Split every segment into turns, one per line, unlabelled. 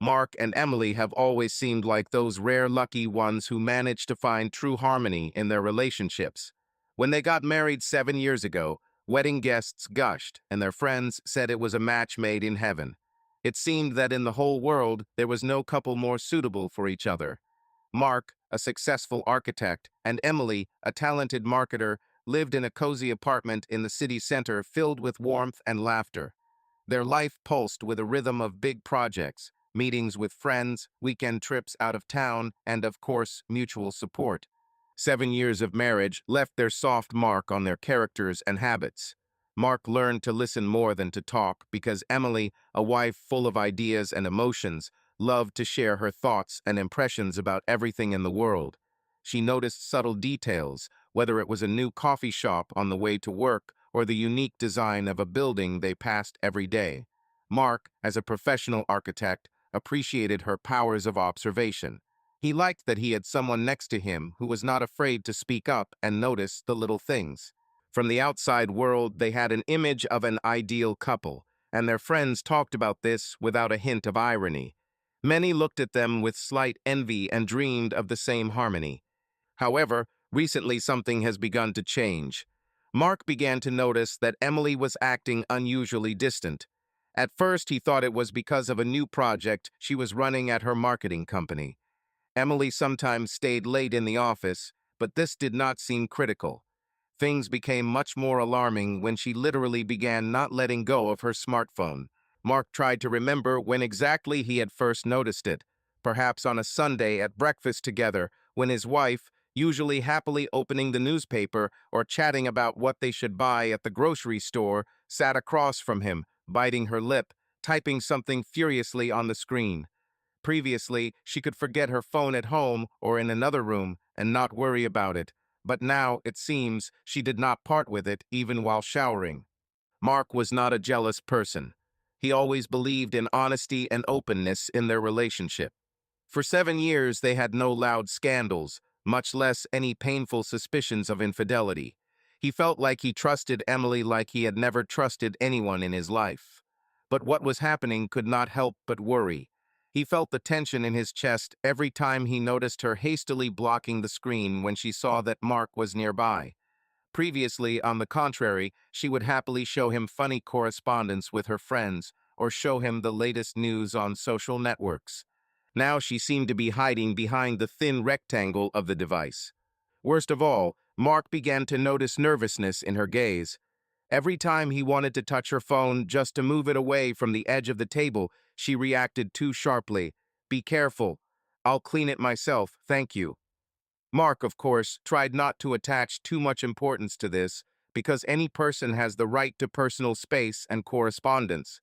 Mark and Emily have always seemed like those rare lucky ones who manage to find true harmony in their relationships. When they got married 7 years ago, wedding guests gushed, and their friends said it was a match made in heaven. It seemed that in the whole world, there was no couple more suitable for each other. Mark, a successful architect, and Emily, a talented marketer, lived in a cozy apartment in the city center filled with warmth and laughter. Their life pulsed with a rhythm of big projects, meetings with friends, weekend trips out of town, and of course, mutual support. 7 years of marriage left their soft mark on their characters and habits. Mark learned to listen more than to talk because Emily, a wife full of ideas and emotions, loved to share her thoughts and impressions about everything in the world. She noticed subtle details, whether it was a new coffee shop on the way to work or the unique design of a building they passed every day. Mark, as a professional architect, appreciated her powers of observation. He liked that he had someone next to him who was not afraid to speak up and notice the little things. From the outside world, they had an image of an ideal couple, and their friends talked about this without a hint of irony. Many looked at them with slight envy and dreamed of the same harmony. However, recently something has begun to change. Mark began to notice that Emily was acting unusually distant. At first, he thought it was because of a new project she was running at her marketing company. Emily sometimes stayed late in the office, but this did not seem critical. Things became much more alarming when she literally began not letting go of her smartphone. Mark tried to remember when exactly he had first noticed it, perhaps on a Sunday at breakfast together, when his wife, usually happily opening the newspaper or chatting about what they should buy at the grocery store, sat across from him, biting her lip, typing something furiously on the screen. Previously, she could forget her phone at home or in another room and not worry about it, but now, it seems, she did not part with it even while showering. Mark was not a jealous person. He always believed in honesty and openness in their relationship. For 7 years, they had no loud scandals, much less any painful suspicions of infidelity. He felt like he trusted Emily like he had never trusted anyone in his life. But what was happening could not help but worry. He felt the tension in his chest every time he noticed her hastily blocking the screen when she saw that Mark was nearby. Previously, on the contrary, she would happily show him funny correspondence with her friends or show him the latest news on social networks. Now she seemed to be hiding behind the thin rectangle of the device. Worst of all, Mark began to notice nervousness in her gaze. Every time he wanted to touch her phone just to move it away from the edge of the table, she reacted too sharply. "Be careful. I'll clean it myself, thank you." Mark, of course, tried not to attach too much importance to this, because any person has the right to personal space and correspondence.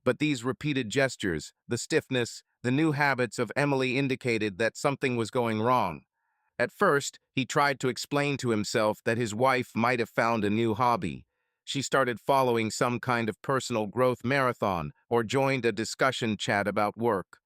But these repeated gestures, the stiffness, the new habits of Emily indicated that something was going wrong. At first, he tried to explain to himself that his wife might have found a new hobby. She started following some kind of personal growth marathon or joined a discussion chat about work.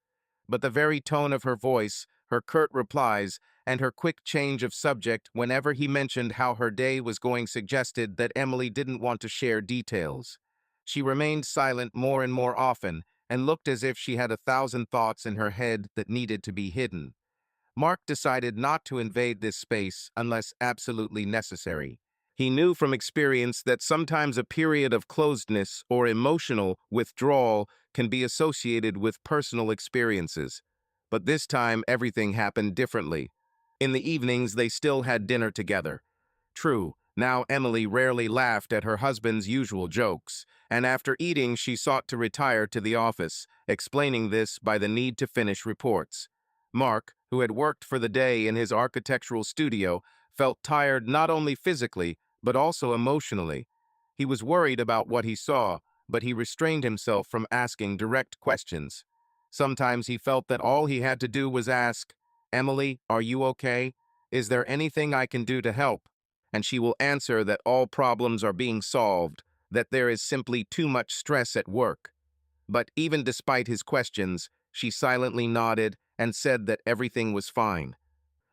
But the very tone of her voice, her curt replies, and her quick change of subject whenever he mentioned how her day was going suggested that Emily didn't want to share details. She remained silent more and more often and looked as if she had 1,000 thoughts in her head that needed to be hidden. Mark decided not to invade this space unless absolutely necessary. He knew from experience that sometimes a period of closedness or emotional withdrawal can be associated with personal experiences. But this time, everything happened differently. In the evenings, they still had dinner together. True, now Emily rarely laughed at her husband's usual jokes, and after eating, she sought to retire to the office, explaining this by the need to finish reports. Mark, who had worked for the day in his architectural studio, felt tired not only physically, but also emotionally. He was worried about what he saw, but he restrained himself from asking direct questions. Sometimes he felt that all he had to do was ask, "Emily, are you okay? Is there anything I can do to help?" And she will answer that all problems are being solved, that there is simply too much stress at work. But even despite his questions, she silently nodded and said that everything was fine.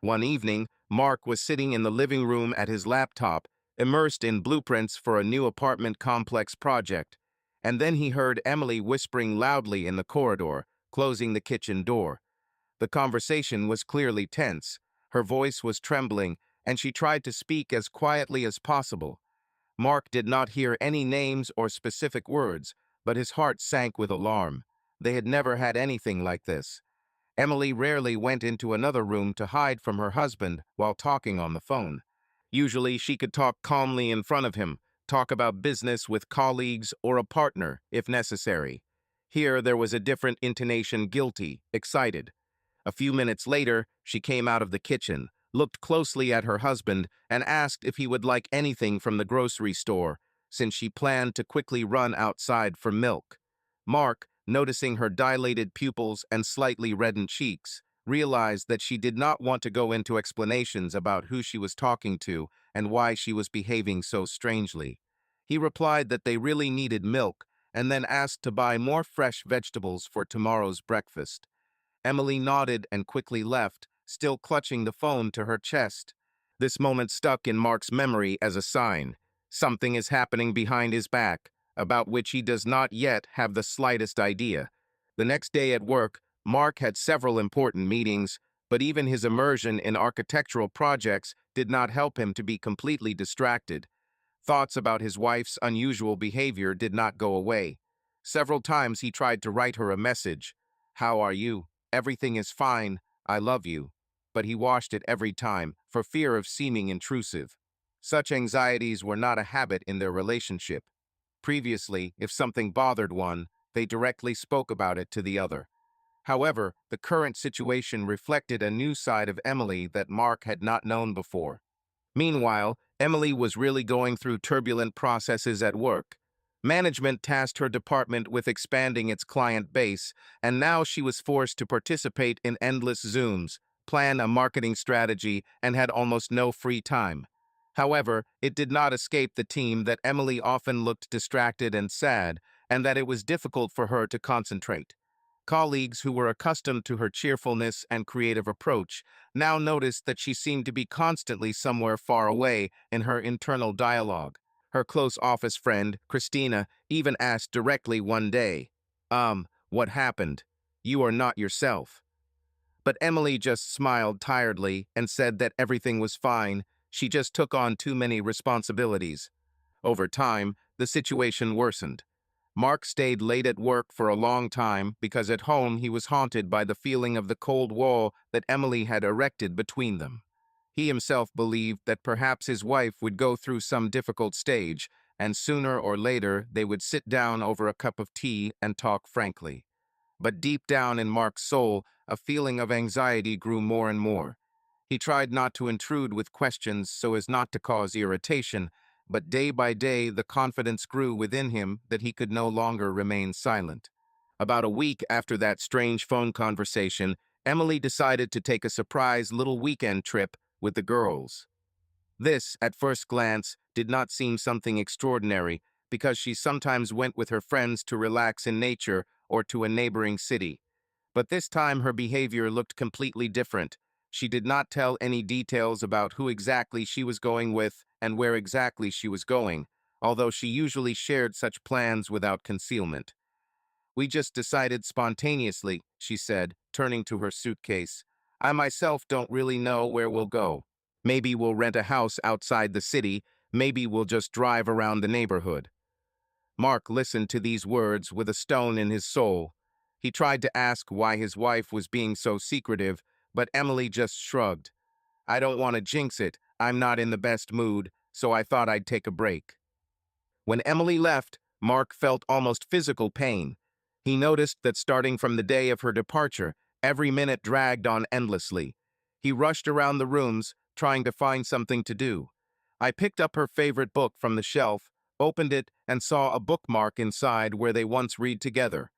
One evening, Mark was sitting in the living room at his laptop, immersed in blueprints for a new apartment complex project. And then he heard Emily whispering loudly in the corridor, closing the kitchen door. The conversation was clearly tense. Her voice was trembling, and she tried to speak as quietly as possible. Mark did not hear any names or specific words, but his heart sank with alarm. They had never had anything like this. Emily rarely went into another room to hide from her husband while talking on the phone. Usually, she could talk calmly in front of him, talk about business with colleagues or a partner, if necessary. Here, there was a different intonation: guilty, excited. A few minutes later, she came out of the kitchen, looked closely at her husband, and asked if he would like anything from the grocery store, since she planned to quickly run outside for milk. Mark, noticing her dilated pupils and slightly reddened cheeks, realized that she did not want to go into explanations about who she was talking to and why she was behaving so strangely. He replied that they really needed milk, and then asked to buy more fresh vegetables for tomorrow's breakfast. Emily nodded and quickly left, still clutching the phone to her chest. This moment stuck in Mark's memory as a sign. Something is happening behind his back, about which he does not yet have the slightest idea. The next day at work, Mark had several important meetings, but even his immersion in architectural projects did not help him to be completely distracted. Thoughts about his wife's unusual behavior did not go away. Several times he tried to write her a message. "How are you? Everything is fine. I love you." But he washed it every time, for fear of seeming intrusive. Such anxieties were not a habit in their relationship. Previously, if something bothered one, they directly spoke about it to the other. However, the current situation reflected a new side of Emily that Mark had not known before. Meanwhile, Emily was really going through turbulent processes at work. Management tasked her department with expanding its client base, and now she was forced to participate in endless Zooms, plan a marketing strategy, and had almost no free time. However, it did not escape the team that Emily often looked distracted and sad, and that it was difficult for her to concentrate. Colleagues who were accustomed to her cheerfulness and creative approach now noticed that she seemed to be constantly somewhere far away in her internal dialogue. Her close office friend, Christina, even asked directly one day, what happened? You are not yourself." But Emily just smiled tiredly and said that everything was fine. She just took on too many responsibilities. Over time, the situation worsened. Mark stayed late at work for a long time because at home he was haunted by the feeling of the cold wall that Emily had erected between them. He himself believed that perhaps his wife would go through some difficult stage, and sooner or later they would sit down over a cup of tea and talk frankly. But deep down in Mark's soul, a feeling of anxiety grew more and more. He tried not to intrude with questions so as not to cause irritation, but day by day the confidence grew within him that he could no longer remain silent. About a week after that strange phone conversation, Emily decided to take a surprise little weekend trip with the girls. This, at first glance, did not seem something extraordinary because she sometimes went with her friends to relax in nature or to a neighboring city. But this time her behavior looked completely different. She did not tell any details about who exactly she was going with and where exactly she was going, although she usually shared such plans without concealment. "We just decided spontaneously," she said, turning to her suitcase. "I myself don't really know where we'll go. Maybe we'll rent a house outside the city, maybe we'll just drive around the neighborhood." Mark listened to these words with a stone in his soul. He tried to ask why his wife was being so secretive, but Emily just shrugged. "I don't want to jinx it. I'm not in the best mood, so I thought I'd take a break." When Emily left, Mark felt almost physical pain. He noticed that starting from the day of her departure, every minute dragged on endlessly. He rushed around the rooms, trying to find something to do. I picked up her favorite book from the shelf, opened it, and saw a bookmark inside where they once read together.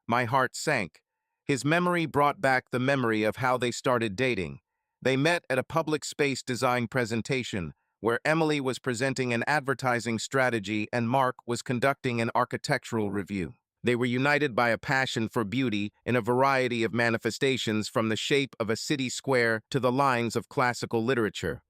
My heart sank. His memory brought back the memory of how they started dating. They met at a public space design presentation, where Emily was presenting an advertising strategy and Mark was conducting an architectural review. They were united by a passion for beauty in a variety of manifestations, from the shape of a city square to the lines of classical literature.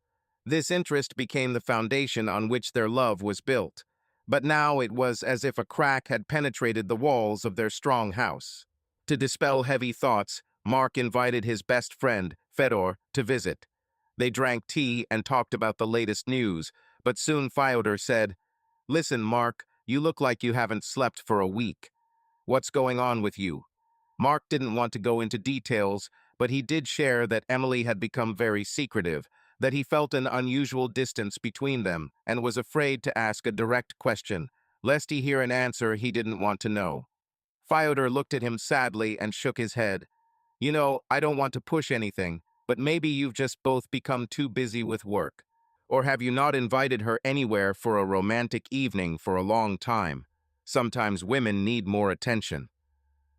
This interest became the foundation on which their love was built. But now it was as if a crack had penetrated the walls of their strong house. To dispel heavy thoughts, Mark invited his best friend, Fedor, to visit. They drank tea and talked about the latest news, but soon Fyodor said, "Listen, Mark, you look like you haven't slept for a week. What's going on with you?" Mark didn't want to go into details, but he did share that Emily had become very secretive, that he felt an unusual distance between them, and was afraid to ask a direct question, lest he hear an answer he didn't want to know. Fyodor looked at him sadly and shook his head. "You know, I don't want to push anything, but maybe you've just both become too busy with work. Or have you not invited her anywhere for a romantic evening for a long time? Sometimes women need more attention."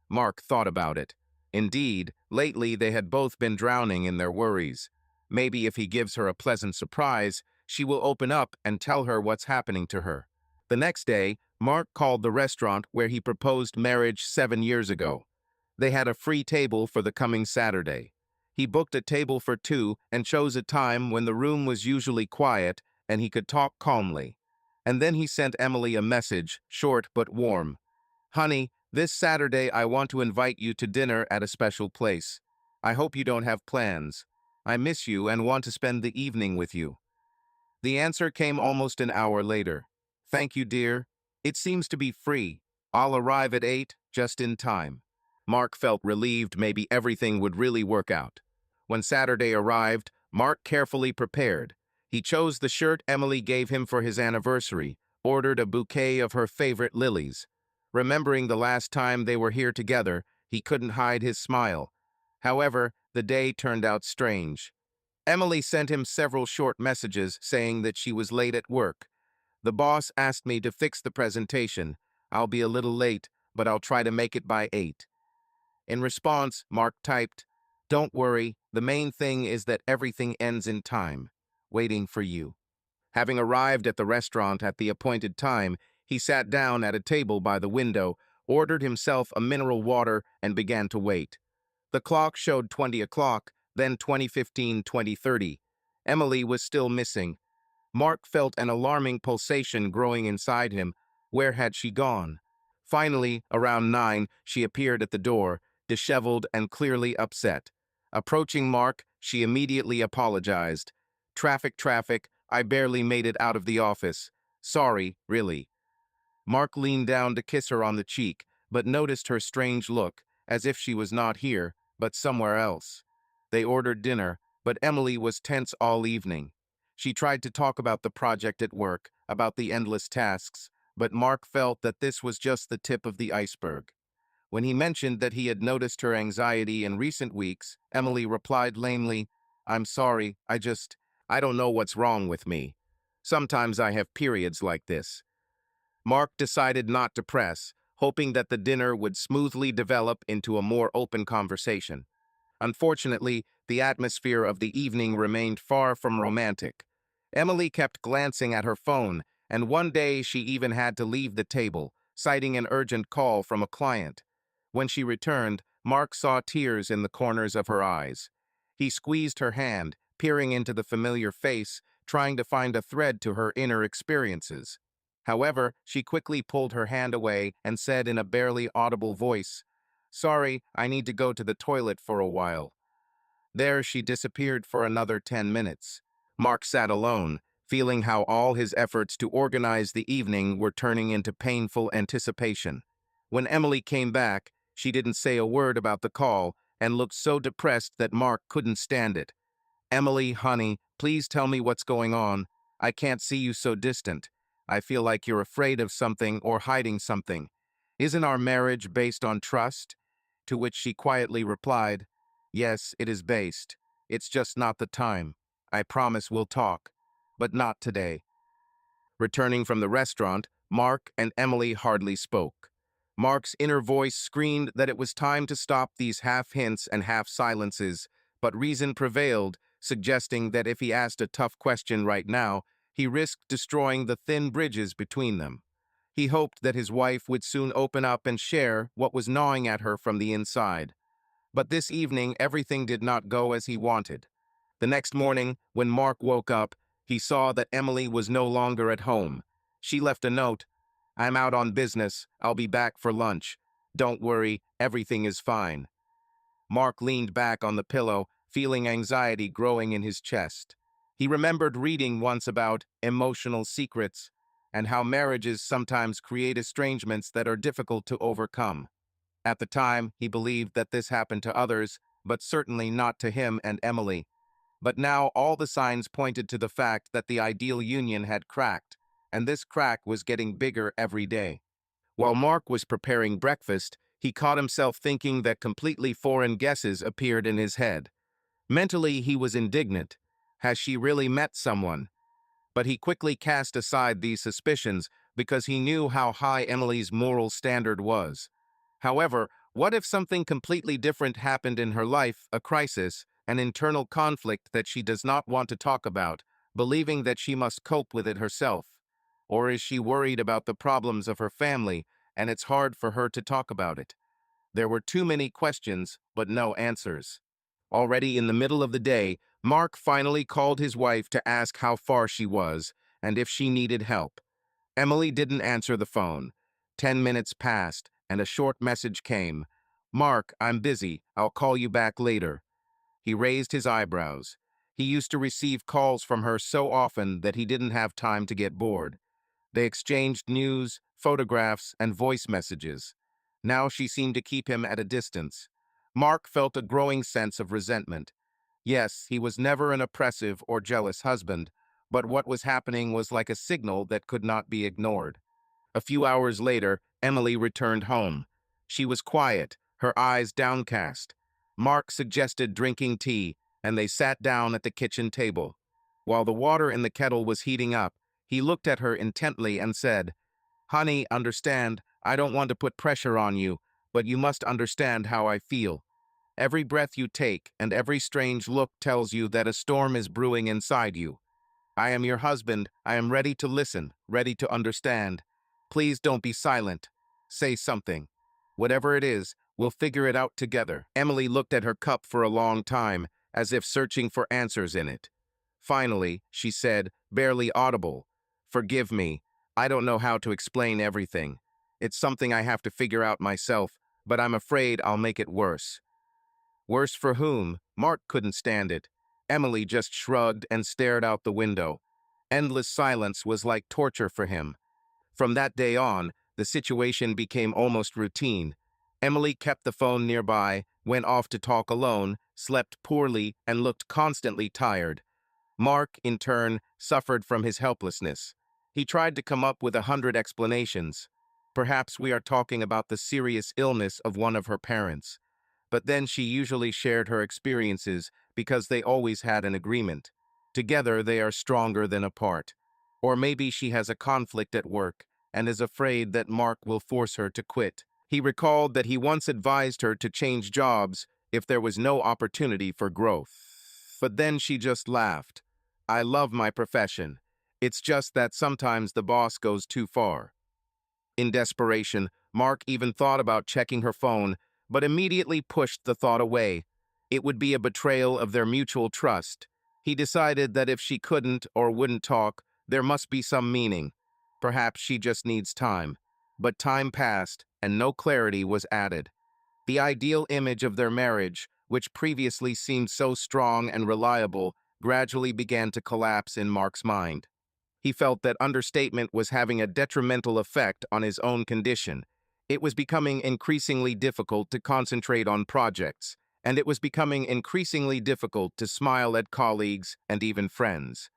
Mark thought about it. Indeed, lately they had both been drowning in their worries. Maybe if he gives her a pleasant surprise, she will open up and tell her what's happening to her. The next day, Mark called the restaurant where he proposed marriage 7 years ago. They had a free table for the coming Saturday. He booked a table for two and chose a time when the room was usually quiet and he could talk calmly. And then he sent Emily a message, short but warm. "Honey, this Saturday I want to invite you to dinner at a special place. I hope you don't have plans. I miss you and want to spend the evening with you." The answer came almost an hour later. "Thank you, dear. It seems to be free. I'll arrive at 8, just in time." Mark felt relieved maybe everything would really work out. When Saturday arrived, Mark carefully prepared. He chose the shirt Emily gave him for his anniversary, ordered a bouquet of her favorite lilies. Remembering the last time they were here together, he couldn't hide his smile. However, the day turned out strange. Emily sent him several short messages saying that she was late at work. "The boss asked me to fix the presentation. I'll be a little late, but I'll try to make it by 8. In response, Mark typed, "Don't worry, the main thing is that everything ends in time. Waiting for you." Having arrived at the restaurant at the appointed time, he sat down at a table by the window, ordered himself a mineral water, and began to wait. The clock showed 20 o'clock, then 20:15, 20:30. Emily was still missing. Mark felt an alarming pulsation growing inside him. Where had she gone? Finally, around 9, she appeared at the door, disheveled and clearly upset. Approaching Mark, she immediately apologized. Traffic, I barely made it out of the office. Sorry, really." Mark leaned down to kiss her on the cheek, but noticed her strange look, as if she was not here, but somewhere else. They ordered dinner, but Emily was tense all evening. She tried to talk about the project at work, about the endless tasks, but Mark felt that this was just the tip of the iceberg. When he mentioned that he had noticed her anxiety in recent weeks, Emily replied lamely, "I'm sorry, I don't know what's wrong with me. Sometimes I have periods like this." Mark decided not to press, hoping that the dinner would smoothly develop into a more open conversation. Unfortunately, the atmosphere of the evening remained far from romantic. Emily kept glancing at her phone, and one day she even had to leave the table, citing an urgent call from a client. When she returned, Mark saw tears in the corners of her eyes. He squeezed her hand, peering into the familiar face, trying to find a thread to her inner experiences. However, she quickly pulled her hand away and said in a barely audible voice, "Sorry, I need to go to the toilet for a while." There she disappeared for another 10 minutes. Mark sat alone, feeling how all his efforts to organize the evening were turning into painful anticipation. When Emily came back, she didn't say a word about the call and looked so depressed that Mark couldn't stand it. "Emily, honey, please tell me what's going on. I can't see you so distant. I feel like you're afraid of something or hiding something. Isn't our marriage based on trust?" To which she quietly replied, "Yes, it is based. It's just not the time. I promise we'll talk, but not today." Returning from the restaurant, Mark and Emily hardly spoke. Mark's inner voice screamed that it was time to stop these half hints and half silences, but reason prevailed, suggesting that if he asked a tough question right now, he risked destroying the thin bridges between them. He hoped that his wife would soon open up and share what was gnawing at her from the inside. But this evening, everything did not go as he wanted. The next morning, when Mark woke up, he saw that Emily was no longer at home. She left a note, "I'm out on business. I'll be back for lunch. "Don't worry, everything is fine." Mark leaned back on the pillow, feeling anxiety growing in his chest. He remembered reading once about emotional secrets and how marriages sometimes create estrangements that are difficult to overcome. At the time, he believed that this happened to others, but certainly not to him and Emily. But now all the signs pointed to the fact that the ideal union had cracked, and this crack was getting bigger every day. While Mark was preparing breakfast, he caught himself thinking that completely foreign guesses appeared in his head. Mentally, he was indignant. Has she really met someone? But he quickly cast aside these suspicions because he knew how high Emily's moral standard was. However, what if something completely different happened in her life, a crisis, an internal conflict that she does not want to talk about, believing that she must cope with it herself? Or is she worried about the problems of her family, and it's hard for her to talk about it? There were too many questions, but no answers. Already in the middle of the day, Mark finally called his wife to ask how far she was and if she needed help. Emily didn't answer the phone. 10 minutes passed, and a short message came. "Mark, I'm busy. I'll call you back later." He raised his eyebrows. He used to receive calls from her so often that he didn't have time to get bored. They exchanged news, photographs, and voice messages. Now she seemed to keep him at a distance. Mark felt a growing sense of resentment. Yes, he was never an oppressive or jealous husband, but what was happening was like a signal that could not be ignored. A few hours later, Emily returned home. She was quiet, her eyes downcast. Mark suggested drinking tea, and they sat down at the kitchen table. While the water in the kettle was heating up, he looked at her intently and said, "Honey, understand, I don't want to put pressure on you, but you must understand how I feel. Every breath you take and every strange look tells you that a storm is brewing inside you. I am your husband. I am ready to listen, ready to understand. Please don't be silent. Say something. Whatever it is, we'll figure it out together." Emily looked at her cup for a long time, as if searching for answers in it. Finally, she said, barely audible, "Forgive me. I don't know how to explain everything. It's something I have to figure out myself, but I'm afraid I'll make it worse." Worse for whom? Mark couldn't stand it. Emily just shrugged and stared out the window. Endless silence was like torture for him. From that day on, the situation became almost routine. Emily kept the phone nearby, went off to talk alone, slept poorly, and looked constantly tired. Mark, in turn, suffered from his helplessness. He tried to come up with 100 explanations. Perhaps we are talking about the serious illness of one of her parents. But then she usually shared her experiences because they always had an agreement. Together they are stronger than apart. Or maybe she has a conflict at work and is afraid that Mark will force her to quit. He recalled that he once advised her to change jobs if there was no opportunity for growth. But then she just laughed. "I love my profession. It's just that sometimes the boss goes too far." In desperation, Mark even thought about checking her phone, but immediately pushed the thought away. It would be a betrayal of their mutual trust. He decided that if she couldn't or wouldn't talk, there must be some meaning. Perhaps she just needs time. But time passed, and no clarity was added. The ideal image of their marriage, which previously seemed so strong and reliable, gradually began to collapse in Mark's mind. He felt that understatement was having a detrimental effect on his own condition. It was becoming increasingly difficult to concentrate on projects, and it was becoming increasingly difficult to smile at colleagues and even friends.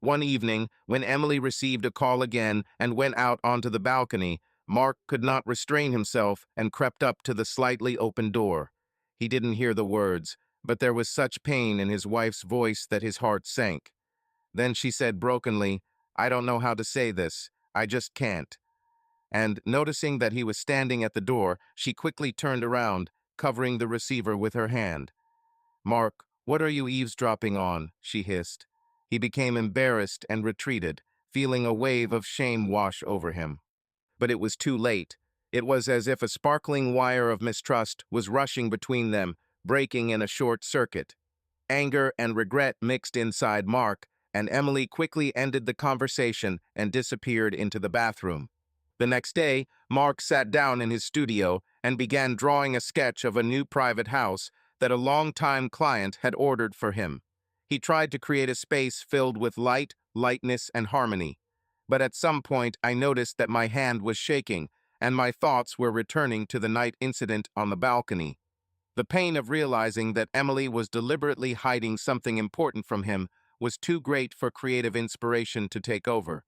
One evening, when Emily received a call again and went out onto the balcony, Mark could not restrain himself and crept up to the slightly open door. He didn't hear the words, but there was such pain in his wife's voice that his heart sank. Then she said brokenly, "I don't know how to say this. I just can't." And noticing that he was standing at the door, she quickly turned around, covering the receiver with her hand. "Mark, what are you eavesdropping on?" she hissed. He became embarrassed and retreated, feeling a wave of shame wash over him. But it was too late. It was as if a sparkling wire of mistrust was rushing between them, breaking in a short circuit. Anger and regret mixed inside Mark, and Emily quickly ended the conversation and disappeared into the bathroom. The next day, Mark sat down in his studio and began drawing a sketch of a new private house that a longtime client had ordered for him. He tried to create a space filled with light, lightness, and harmony. But at some point, I noticed that my hand was shaking, and my thoughts were returning to the night incident on the balcony. The pain of realizing that Emily was deliberately hiding something important from him was too great for creative inspiration to take over.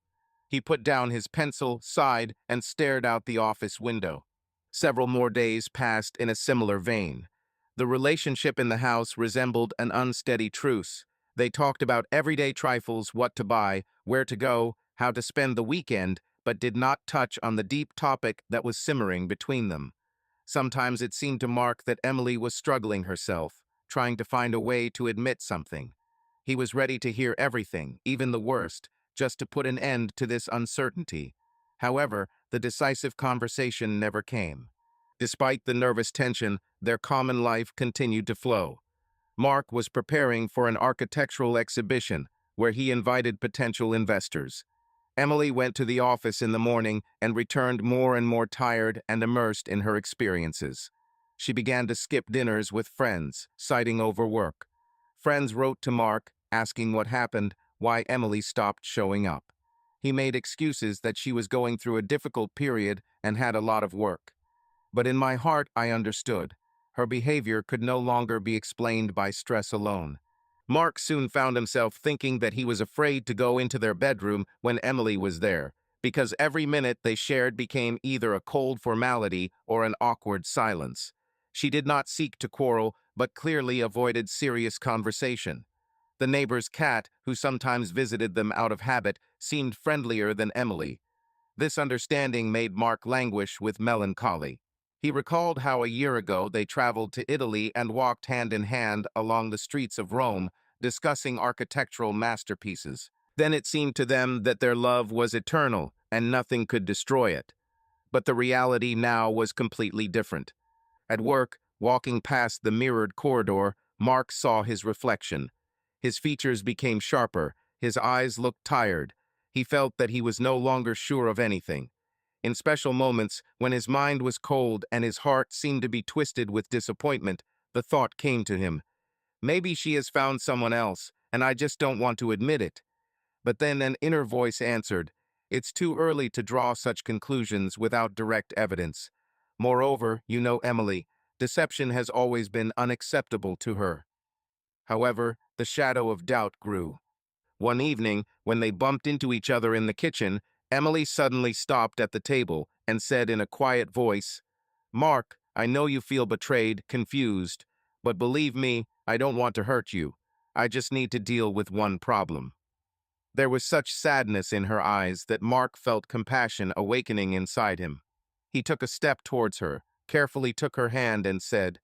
He put down his pencil, sighed, and stared out the office window. Several more days passed in a similar vein. The relationship in the house resembled an unsteady truce. They talked about everyday trifles, what to buy, where to go, how to spend the weekend, but did not touch on the deep topic that was simmering between them. Sometimes it seemed to Mark that Emily was struggling herself, trying to find a way to admit something. He was ready to hear everything, even the worst, just to put an end to this uncertainty. However, the decisive conversation never came. Despite the nervous tension, their common life continued to flow. Mark was preparing for an architectural exhibition where he invited potential investors. Emily went to the office in the morning and returned more and more tired and immersed in her experiences. She began to skip dinners with friends, citing overwork. Friends wrote to Mark, asking what happened, why Emily stopped showing up. He made excuses that she was going through a difficult period and had a lot of work. But in my heart, I understood. Her behavior could no longer be explained by stress alone. Mark soon found himself thinking that he was afraid to go into their bedroom when Emily was there, because every minute they shared became either a cold formality or an awkward silence. She did not seek to quarrel, but clearly avoided serious conversation. The neighbor's cat, who sometimes visited them out of habit, seemed friendlier than Emily. This understanding made Mark languish with melancholy. He recalled how a year ago they traveled to Italy and walked hand in hand along the streets of Rome, discussing architectural masterpieces. Then it seemed to them that their love was eternal and nothing could destroy it. But the reality now was completely different. At work, walking past the mirrored corridor, Mark saw his reflection. His features became sharper, his eyes looked tired. He felt that he was no longer sure of anything. In special moments, when his mind was cold and his heart seemed to be twisted with disappointment, the thought came to him, maybe she has found someone else, and I just don't want to admit it. But then an inner voice answered, it's too early to draw such conclusions without direct evidence. Moreover, you know Emily, deception has always been unacceptable to her. However, the shadow of doubt grew. One evening, when they bumped into each other in the kitchen, Emily suddenly stopped at the table and said in a quiet voice, Mark, I know you feel betrayed, confused, but believe me, I don't want to hurt you. I just need to deal with one problem. There was such sadness in her eyes that Mark felt compassion awakening inside him. He took a step towards her, carefully took her hand and said,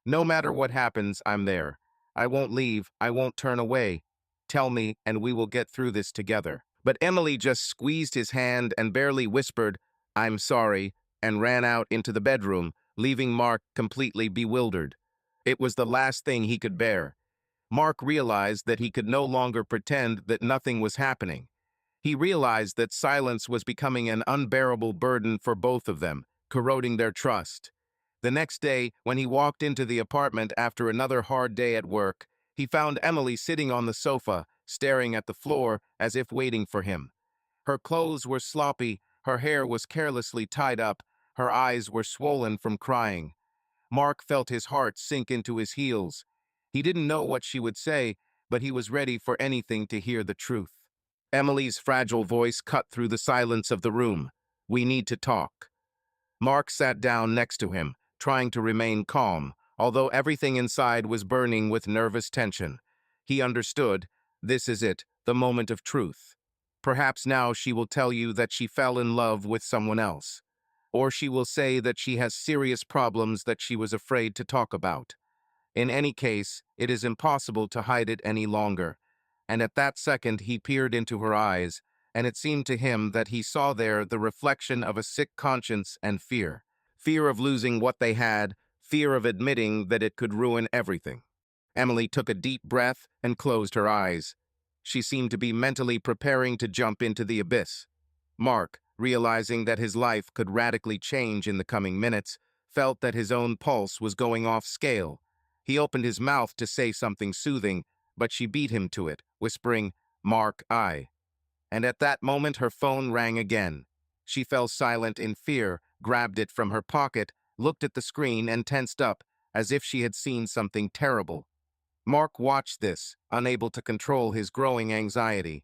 no matter what happens, I'm there. I won't leave, I won't turn away. Tell me, and we will get through this together. But Emily just squeezed his hand and barely whispered, I'm sorry, and ran out into the bedroom, leaving Mark completely bewildered. It was the last thing he could bear. Mark realized that he could no longer pretend that nothing was happening. He realized that silence was becoming an unbearable burden for both of them, corroding their trust. The next day, when he walked into the apartment after another hard day at work, he found Emily sitting on the sofa, staring at the floor as if waiting for him. Her clothes were sloppy, her hair was carelessly tied up, her eyes were swollen from crying. Mark felt his heart sink into his heels. He didn't know what she would say, but he was ready for anything to hear the truth. Emily's fragile voice cut through the silence of the room. We need to talk. Mark sat down next to him, trying to remain calm, although everything inside was burning with nervous tension. He understood, this is it, the moment of truth. Perhaps now she will tell you that she fell in love with someone else. Or she will say that she has serious problems that she was afraid to talk about. In any case, it is impossible to hide it any longer. And at that second he peered into her eyes, and it seemed to him that he saw there the reflection of a sick conscience and fear. Fear of losing what they had, fear of admitting that it could ruin everything. Emily took a deep breath and closed her eyes. She seemed to be mentally preparing to jump into the abyss. Mark, realizing that his life could radically change in the coming minutes, felt that his own pulse was going off scale. He opened his mouth to say something soothing, but she beat him to it, whispering, "Mark, I." And at that moment her phone rang again. She fell silent in fear, grabbed it from her pocket, looked at the screen, and tensed up, as if she had seen something terrible. Mark watched this, unable to control his growing anxiety.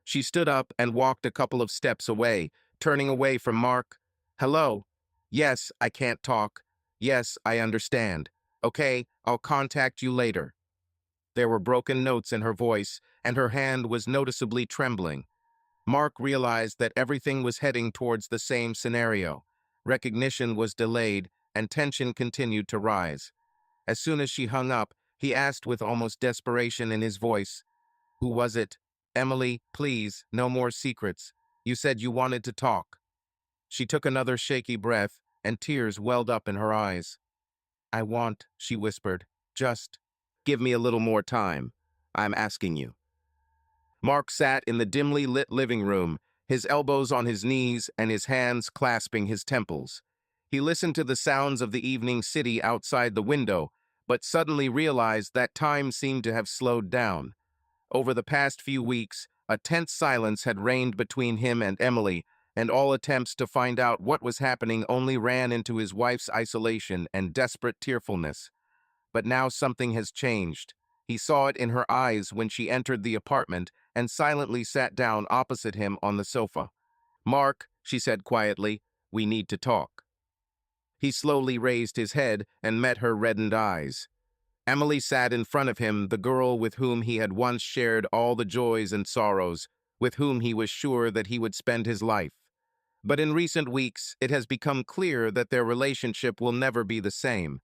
She stood up and walked a couple of steps away, turning away from Mark. "Hello? Yes, I can't talk. Yes, I understand. Okay, I'll contact you later." There were broken notes in her voice, and her hand was noticeably trembling. Mark realized that everything was heading towards the same scenario. Recognition was delayed, and tension continued to rise. As soon as she hung up, he asked with almost desperation in his voice, "Who was it? Emily, please, no more secrets. You said you wanted to talk." She took another shaky breath, and tears welled up in her eyes. She whispered, "just give me a little more time. I'm asking you." Mark sat in the dimly lit living room, his elbows on his knees and his hands clasping his temples. He listened to the sounds of the evening city outside the window, but suddenly realized that time seemed to have slowed down. Over the past few weeks, a tense silence had reigned between him and Emily, and all attempts to find out what was happening only ran into his wife's isolation and desperate tearfulness. But now something has changed. He saw it in her eyes when she entered the apartment and silently sat down opposite him on the sofa. "Mark," she said quietly, "we need to talk." He slowly raised his head and met her reddened eyes. Emily sat in front of him, the girl with whom he had once shared all the joys and sorrows, with whom he was sure that he would spend his life. But in recent weeks, it has become clear that their relationship will never be the same.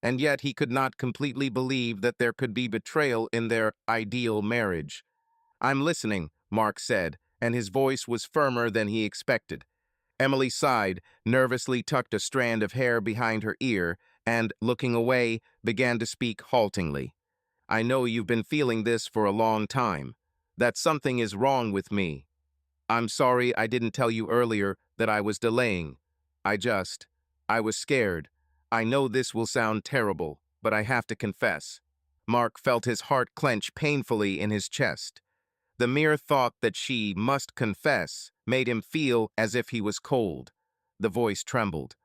And yet he could not completely believe that there could be betrayal in their ideal marriage. "I'm listening," Mark said, and his voice was firmer than he expected. Emily sighed, nervously tucked a strand of hair behind her ear, and, looking away, began to speak haltingly. "I know you've been feeling this for a long time. That something is wrong with me. I'm sorry I didn't tell you earlier that I was delaying. I was scared. I know this will sound terrible, but I have to confess." Mark felt his heart clench painfully in his chest. The mere thought that she must confess made him feel as if he was cold. The voice trembled.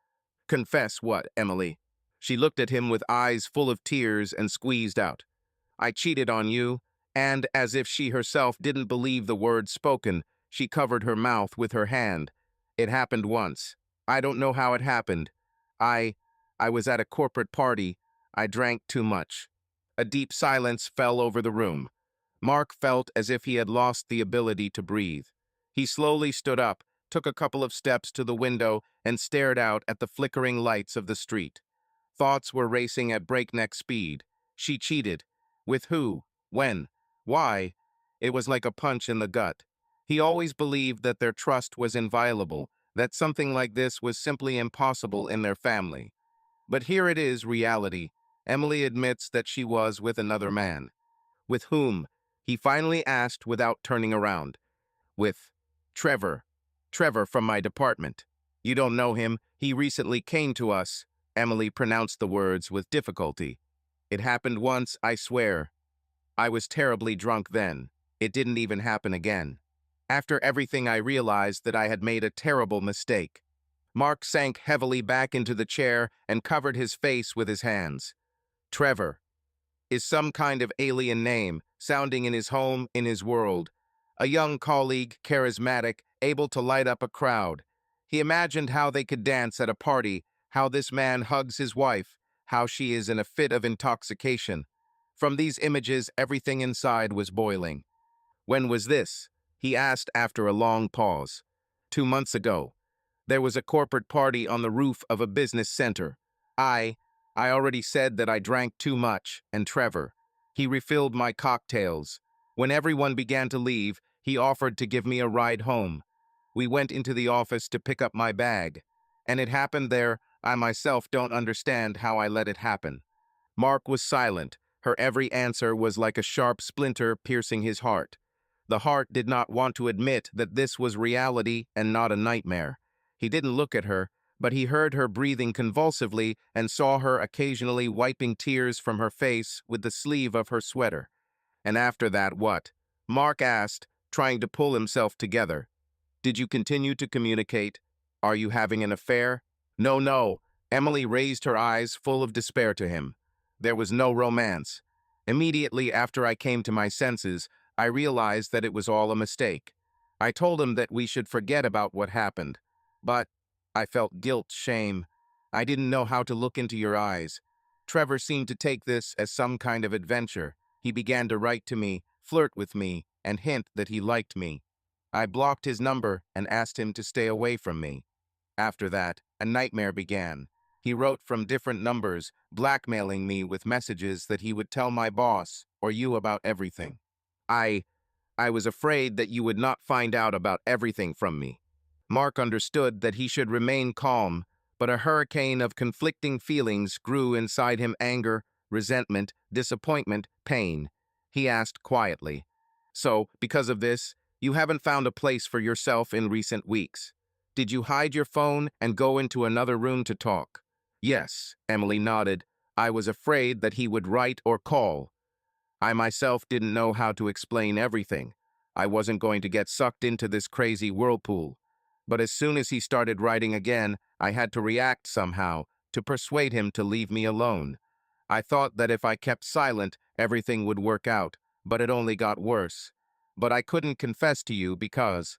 "Confess what, Emily?" She looked at him with eyes full of tears and squeezed out, "I cheated on you," and, as if she herself didn't believe the words spoken, she covered her mouth with her hand. "It happened once. I don't know how it happened. I was at a corporate party. I drank too much." A deep silence fell over the room. Mark felt as if he had lost the ability to breathe. He slowly stood up, took a couple of steps to the window, and stared out at the flickering lights of the street. Thoughts were racing at breakneck speed. She cheated. With who? When? Why? It was like a punch in the gut. He always believed that their trust was inviolable, that something like this was simply impossible in their family. But here it is, reality. Emily admits that she was with another man. With whom? He finally asked without turning around. "With Trevor. Trevor from my department. You don't know him. He recently came to us." Emily pronounced the words with difficulty. "It happened once, I swear. I was terribly drunk then. It didn't even happen again. After everything, I realized that I had made a terrible mistake." Mark sank heavily back into the chair and covered his face with his hands. Trevor is some kind of alien name, sounding in his home, in his world. A young colleague, charismatic, able to light up a crowd. He imagined how they could dance at a party, how this man hugs his wife, how she is in a fit of intoxication. From these images, everything inside was boiling. "When was this?" he asked after a long pause. "2 months ago. There was a corporate party on the roof of a business center. I already said that I drank too much, and Trevor. He refilled my cocktails. When everyone began to leave, he offered to give me a ride home. We went into the office to pick up my bag. And it happened there. I myself don't understand how I let it happen." Mark was silent. Her every answer was like a sharp splinter piercing his heart. The heart did not want to admit that this was reality and not a nightmare. He didn't look at her, but he heard her breathing convulsively and saw her occasionally wiping tears from her face with the sleeve of her sweater. And after that, what? Mark asked, trying to pull himself together. Did you continue to communicate? Are you having an affair? No, no. Emily raised her eyes full of despair to him. There was no romance. Immediately after I came to my senses, I realized that it was all a mistake. I told him that we should forget about what happened. But I felt guilt, shame. I didn't know how to look into your eyes. Trevor seemed to take this as some kind of adventure. He began to write to me, flirt with me, and hint that he liked me. I blocked his number and asked him to stay away from me. After that, a nightmare began. He wrote from different numbers, blackmailing me with messages that he would tell my boss or you about everything. I I was afraid that you would not find out about everything from me. Mark understood that he should remain calm, but a hurricane of conflicting feelings grew inside him: anger, resentment, disappointment, pain. He asked quietly, "So, because of this, you haven't found a place for yourself in recent weeks? Did you hide your phone and go into another room to talk?" "Yes," Emily nodded. "I was afraid that he would write or call. I myself didn't know how to explain everything. I wasn't going to get sucked into this crazy whirlpool. But as soon as he started writing again, I had to react somehow, to persuade him to leave me alone. I thought that if I kept silent, everything would work out, but it only got worse. But I couldn't confess to you because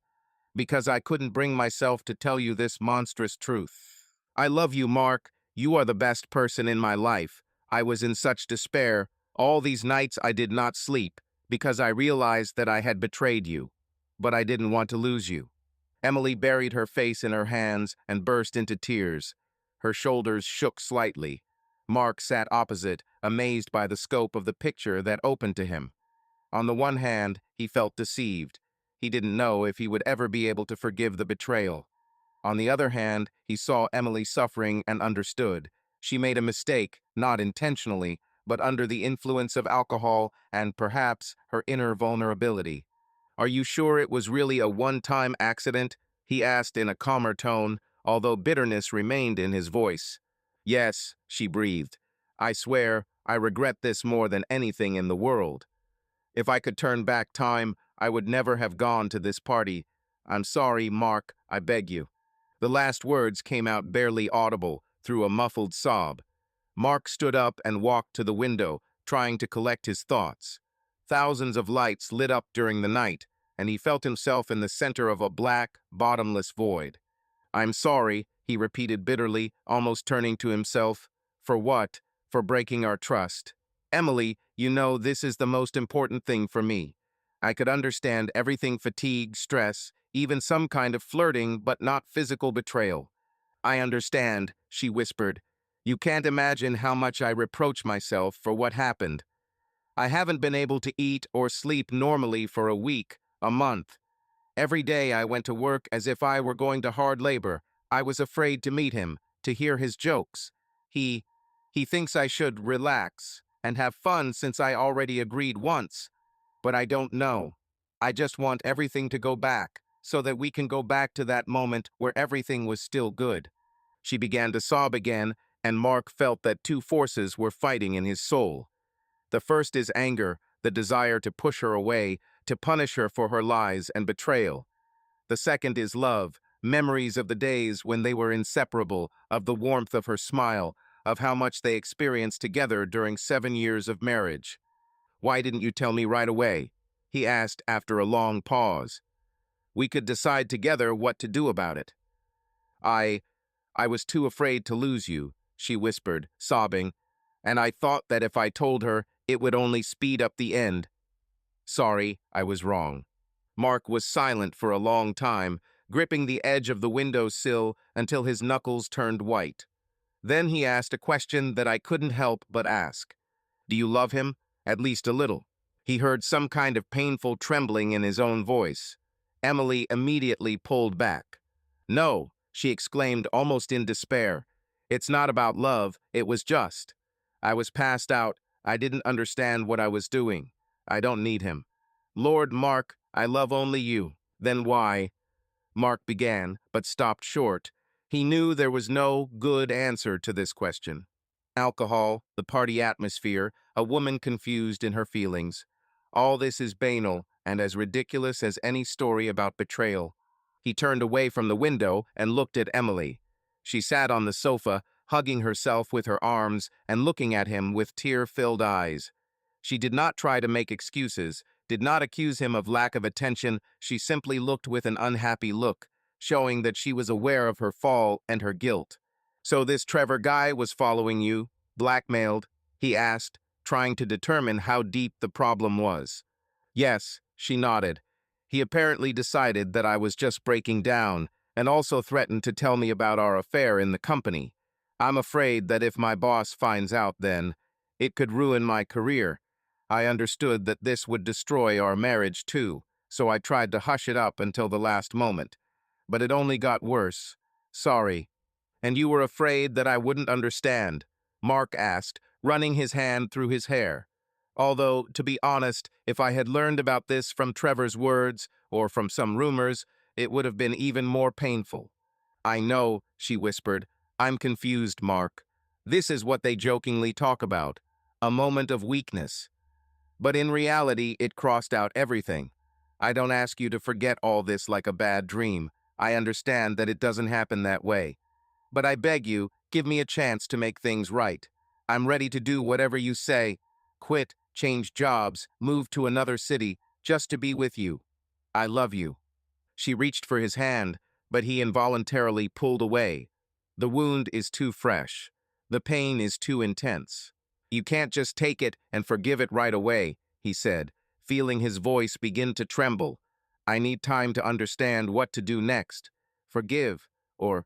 I couldn't bring myself to tell you this monstrous truth. I love you, Mark. You are the best person in my life. I was in such despair. All these nights I did not sleep because I realized that I had betrayed you. But I didn't want to lose you." Emily buried her face in her hands and burst into tears. Her shoulders shook slightly. Mark sat opposite, amazed by the scope of the picture that opened to him. On the one hand, he felt deceived. He didn't know if he would ever be able to forgive the betrayal. On the other hand, he saw Emily suffering and understood. She made a mistake, not intentionally, but under the influence of alcohol and perhaps her inner vulnerability. "Are you sure it was really a one-time accident?" he asked in a calmer tone, although bitterness remained in his voice. "Yes," she breathed. "I swear, I regret this more than anything in the world. If I could turn back time, I would never have gone to this party. I'm sorry, Mark, I beg you." The last words came out barely audible through a muffled sob. Mark stood up and walked to the window, trying to collect his thoughts. Thousands of lights lit up during the night, and he felt himself in the center of a black, bottomless void. "I'm sorry," he repeated bitterly, almost turning to himself. "For what? For breaking our trust. Emily, you know this is the most important thing for me. I could understand everything: fatigue, stress, even some kind of flirting, but not physical betrayal." "I understand," she whispered. "You can't imagine how much I reproach myself for what happened. I haven't been able to eat or sleep normally for a week, a month. Every day I went to work as if I were going to hard labor. I was afraid to meet him, to hear his jokes. He, he thinks I should relax and have fun since I already agreed once. But I don't know. I just want everything to go back, so that we can go back to that moment where everything was still good." She began to sob again, and Mark felt that two forces were fighting in his soul. The first is anger, the desire to push her away, to punish her for her lies and betrayal. The second is love, memories of the days when they were inseparable, of the warmth of her smile, of how much they experienced together during 7 years of marriage. "Why didn't you tell me right away?" he asked after a long pause. "We could decide together what to do about it." I I was too afraid to lose you," she whispered, sobbing, "and I thought that if I told her, it would only speed up the end. Sorry, I was wrong." Mark was silent for a long time, gripping the edge of the window sill until his knuckles turned white. Then he asked a question that I couldn't help but ask. "Do you love him? At least a little?" He heard some kind of painful trembling in his own voice. Emily immediately pulled back. "No," she exclaimed, almost in despair. "It's not about love, it was just. I was passed out, I didn't understand what I was doing. I don't need him. Lord, Mark, I love only you." "Then why?" Mark began, but stopped short. He knew there was no good answer to this question. Alcohol, the party atmosphere, a woman confused in her feelings. All this is banal and as ridiculous as any story about betrayal. He turned away from the window and looked at Emily. She sat on the sofa, hugging herself with her arms and looking at him with tear-filled eyes. She did not try to make excuses, did not accuse him of lack of attention. She simply looked with an unhappy look, showing that she was aware of her fall and her guilt. "So this Trevor guy was following you, blackmailed?" he asked, trying to determine how deep the problem was. "Yes," she nodded. "He apparently decided that I was just breaking down and also threatened to tell me about our affair in the company. I'm afraid that if my boss finds out then, it could ruin my career. I understood that this would destroy our marriage too, so I tried to hush it up until the last moment. But it only got worse. Sorry." "And you were afraid that I wouldn't understand?" Mark asked, running his hand through his hair. Although, to be honest, if I had learned about this from Trevor's words or from some rumors, it would have been even more painful. "I know," she whispered. "I'm confused, Mark. This is what they jokingly talk about. A moment of weakness. But in reality, it crossed out everything. I don't ask you to forget all this like a bad dream. I understand that it doesn't happen that way. But I beg you, give me a chance to make things right. I'm ready to do whatever you say. Quit, change jobs, move to another city, just to be with you. I love you." She reached for his hand, but he involuntarily pulled away. "The wound is too fresh. The pain is too intense. You can't just take it and forgive it right away," he said, feeling his voice begin to tremble. "I need time to understand what to do next. Forgive, or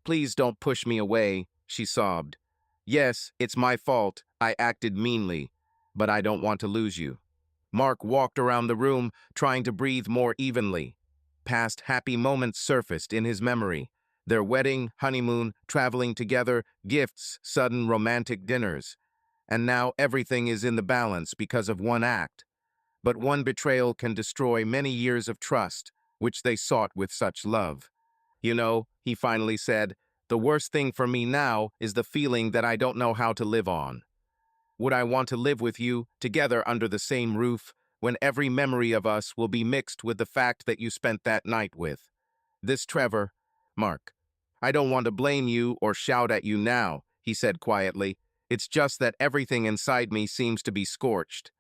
please don't push me away," she sobbed. "Yes, it's my fault. I acted meanly, but I don't want to lose you." Mark walked around the room, trying to breathe more evenly. Past happy moments surfaced in his memory. Their wedding, honeymoon, traveling together, gifts, sudden romantic dinners. And now everything is in the balance because of one act. But one betrayal can destroy many years of trust, which they sought with such love. "You know," he finally said, "the worst thing for me now is the feeling that I don't know how to live on. Would I want to live with you, together under the same roof, when every memory of us will be mixed with the fact that you spent that night with? This Trevor, Mark. I don't want to blame you or shout at you now," he said quietly. "It's just that everything inside me seems to be scorched.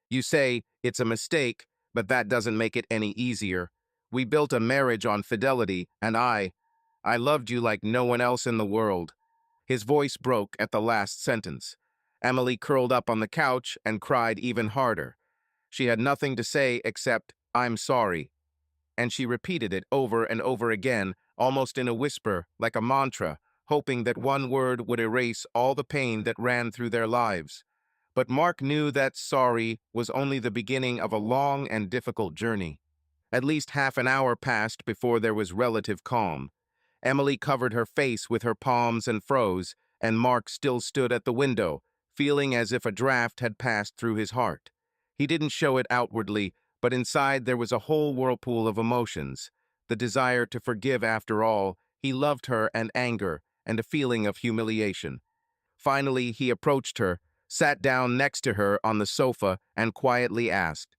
You say it's a mistake, but that doesn't make it any easier. We built a marriage on fidelity, and I loved you like no one else in the world." His voice broke at the last sentence. Emily curled up on the couch and cried even harder. She had nothing to say except, "I'm sorry." And she repeated it over and over again, almost in a whisper, like a mantra, hoping that one word would erase all the pain that ran through their lives. But Mark knew that sorry was only the beginning of a long and difficult journey. At least half an hour passed before there was relative calm. Emily covered her face with her palms and froze, and Mark still stood at the window, feeling as if a draft had passed through his heart. He didn't show it outwardly, but inside there was a whole whirlpool of emotions. The desire to forgive after all, he loved her, and anger, and a feeling of humiliation. Finally, he approached her, sat down next to her on the sofa, and quietly asked,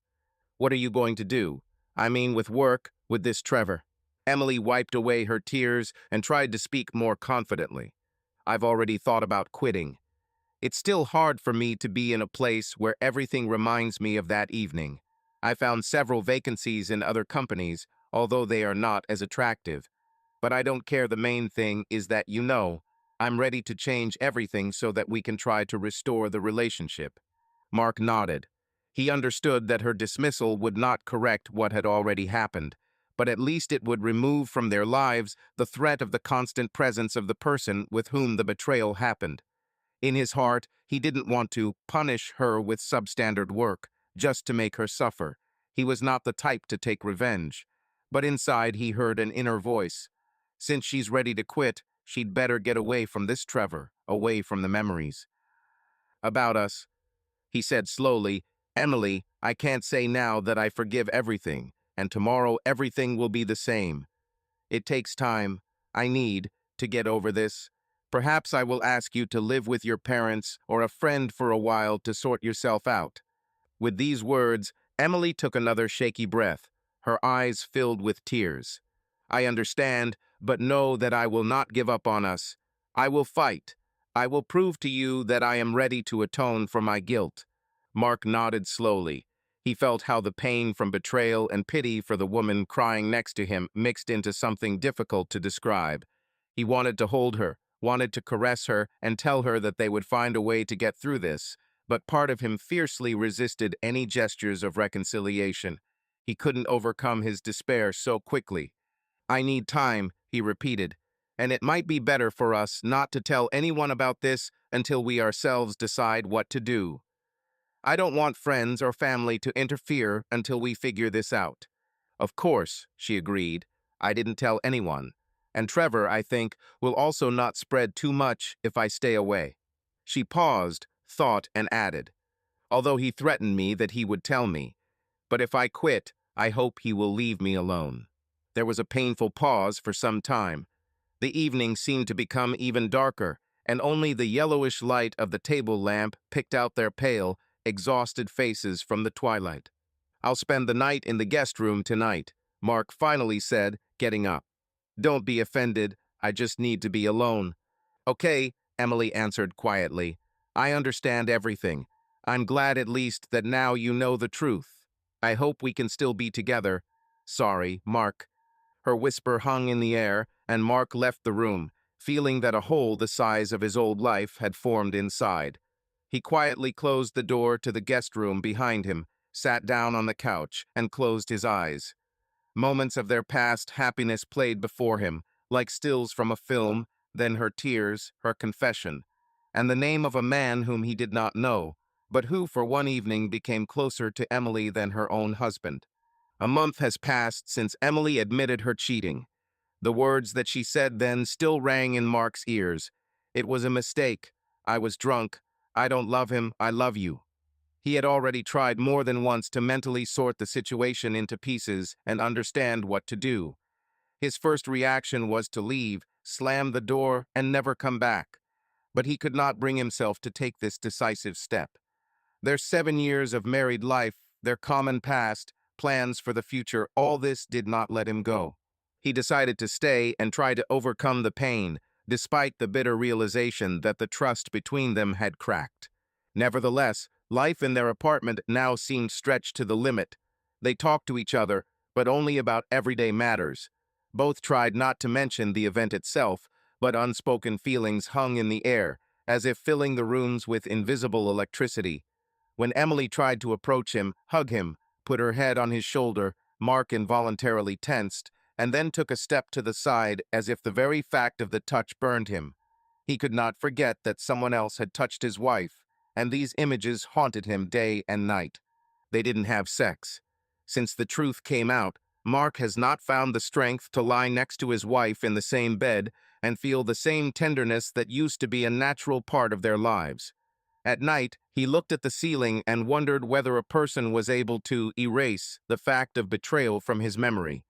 "What are you going to do? I mean with work, with this Trevor?" Emily wiped away her tears and tried to speak more confidently. "I've already thought about quitting. It's still hard for me to be in a place where everything reminds me of that evening. I found several vacancies in other companies, although they are not as attractive. But I don't care. The main thing is that I'm ready to change everything so that we can try to restore the relationship." Mark nodded. He understood that her dismissal would not correct what had already happened, but at least it would remove from their lives the threat of the constant presence of the person with whom the betrayal happened. In his heart, he didn't want to punish her with substandard work, just to make her suffer. He was not the type to take revenge. But inside, he heard an inner voice. Since she's ready to quit, she'd better get away from this Trevor, away from the memories. "About us," he said slowly, "Emily, I can't say now that I forgive everything, and tomorrow everything will be the same. It takes time. I need to to get over this. Perhaps I will ask you to live with your parents or a friend for a while to sort yourself out." With these words, Emily took another shaky breath, her eyes filled with tears. "I understand, but know that I will not give up on us. I will fight. I will prove to you that I am ready to atone for my guilt." Mark nodded slowly. He felt how the pain from betrayal and pity for the woman crying next to him mixed into something difficult to describe. He wanted to hold her, wanted to caress her, and tell her that they would find a way to get through this, but part of him fiercely resisted any gestures of reconciliation. He couldn't overcome his despair so quickly. "I need time," he repeated, "and it might be better for us not to tell anyone about this until we ourselves decide what to do. I don't want friends or family to interfere until we figure this out." "Of course," she agreed. "I didn't tell anyone. And Trevor, I think, will also not spread too much if I stay away." She paused, thought, and added, "Although he threatened me that he would tell me. But if I quit, I hope he will leave me alone." There was a painful pause for some time. The evening seemed to become even darker, and only the yellowish light of the table lamp picked out their pale, exhausted faces from the twilight. "I'll spend the night in the guest room tonight," Mark finally said, getting up. "Don't be offended. I just need to be alone." "Okay," Emily answered quietly. "I understand everything. I'm glad at least that now you know the truth. I hope we can still be together. Sorry, Mark." Her whisper hung in the air, and Mark left the room, feeling that a hole the size of his old life had formed inside. He quietly closed the door to the guest room behind him, sat down on the couch, and closed his eyes. Moments of their past happiness played before him, like stills from a film, then her tears, her confession, and the name of a man whom he did not know, but who for one evening became closer to Emily than her own husband. A month has passed since Emily admitted her cheating. The words that she said then still rang in Mark's ears. "It was a mistake. I was drunk. I don't love him. I love you." He had already tried more than once to mentally sort the situation into pieces and understand what to do. His first reaction was to leave, slam the door, and never come back. But he could not bring himself to take this decisive step. Their 7 years of married life, their common past, plans for the future, all this did not let him go. He decided to stay and try to overcome the pain, despite the bitter realization that the trust between them had cracked. Nevertheless, life in their apartment now seemed stretched to the limit. They talked to each other, but only about everyday matters. Both tried not to mention the event itself, but unspoken feelings hung in the air, as if filling the rooms with invisible electricity. When Emily tried to approach him, hug him, put her head on his shoulder, Mark involuntarily tensed, and then took a step to the side as if the very fact of the touch burned him. He could not forget that someone else had touched his wife, and these images haunted him day and night. They didn't have sex. Since the truth came out, Mark has not found the strength to lie next to his wife in the same bed and feel the same tenderness that used to be a natural part of their lives. At night, he looked at the ceiling and wondered whether a person was able to erase the fact of betrayal from his memory.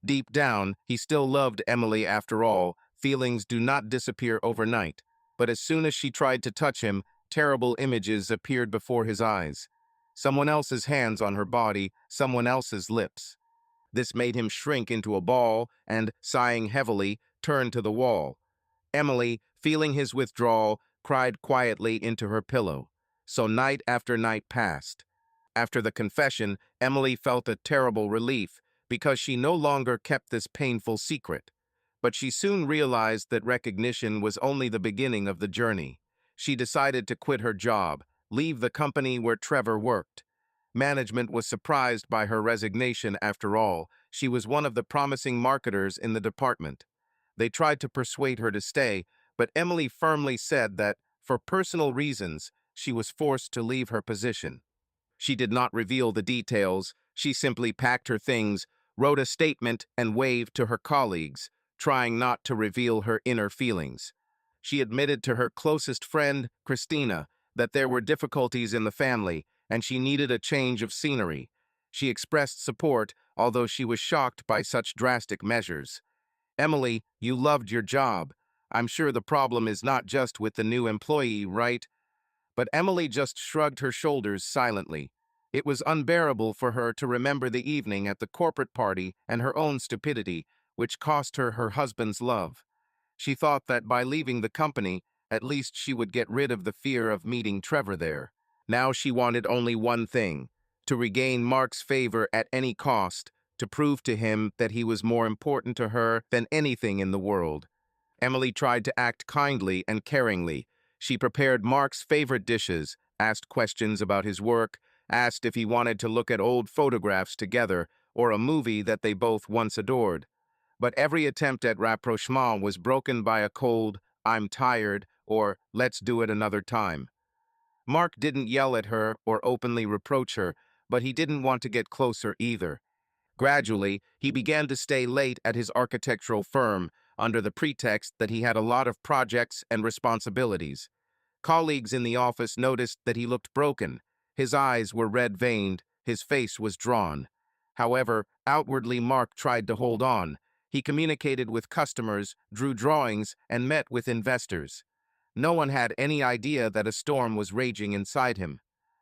Deep down, he still loved Emily after all. Feelings do not disappear overnight. But as soon as she tried to touch him, terrible images appeared before his eyes. Someone else's hands on her body, someone else's lips. This made him shrink into a ball and, sighing heavily, turn to the wall. Emily, feeling his withdrawal, cried quietly into her pillow. So night after night passed. After the confession, Emily felt a terrible relief because she no longer kept this painful secret. But she soon realized that recognition was only the beginning of the journey. She decided to quit her job, leave the company where Trevor worked. Management was surprised by her resignation after all. She was one of the promising marketers in the department. They tried to persuade her to stay, but Emily firmly said that, for personal reasons, she was forced to leave her position. She did not reveal the details. She simply packed her things, wrote a statement, and waved to her colleagues, trying not to reveal her inner feelings. She admitted to her closest friend, Christina, that there were difficulties in the family, and she needed a change of scenery. She expressed support, although she was shocked by such drastic measures. "Emily, you loved your job. I'm sure the problem is not just with the new employee, right? But Emily just shrugged her shoulders silently. It was unbearable for her to remember the evening at the corporate party and her own stupidity, which cost her her husband's love. She thought that by leaving the company, at least she would get rid of the fear of meeting Trevor there. Now she wanted only one thing: to regain Mark's favor at any cost, to prove to him that he was more important to her than anything in the world. Emily tried to act kindly and caringly. She prepared Mark's favorite dishes, asked questions about his work, asked if he wanted to look at old photographs together or a movie that they both once adored. But every attempt at rapprochement was broken by a cold, "I'm tired," or "let's do it another time." Mark didn't yell at her or openly reproach her, but he didn't want to get closer either. Gradually, he began to stay late at his architectural firm under the pretext that he had a lot of projects and responsibilities. Colleagues in the office noticed that he looked broken. His eyes were red-veined, his face was drawn. However, outwardly Mark tried to hold on. He communicated with customers, drew drawings, and met with investors. No one had any idea that a storm was raging inside him,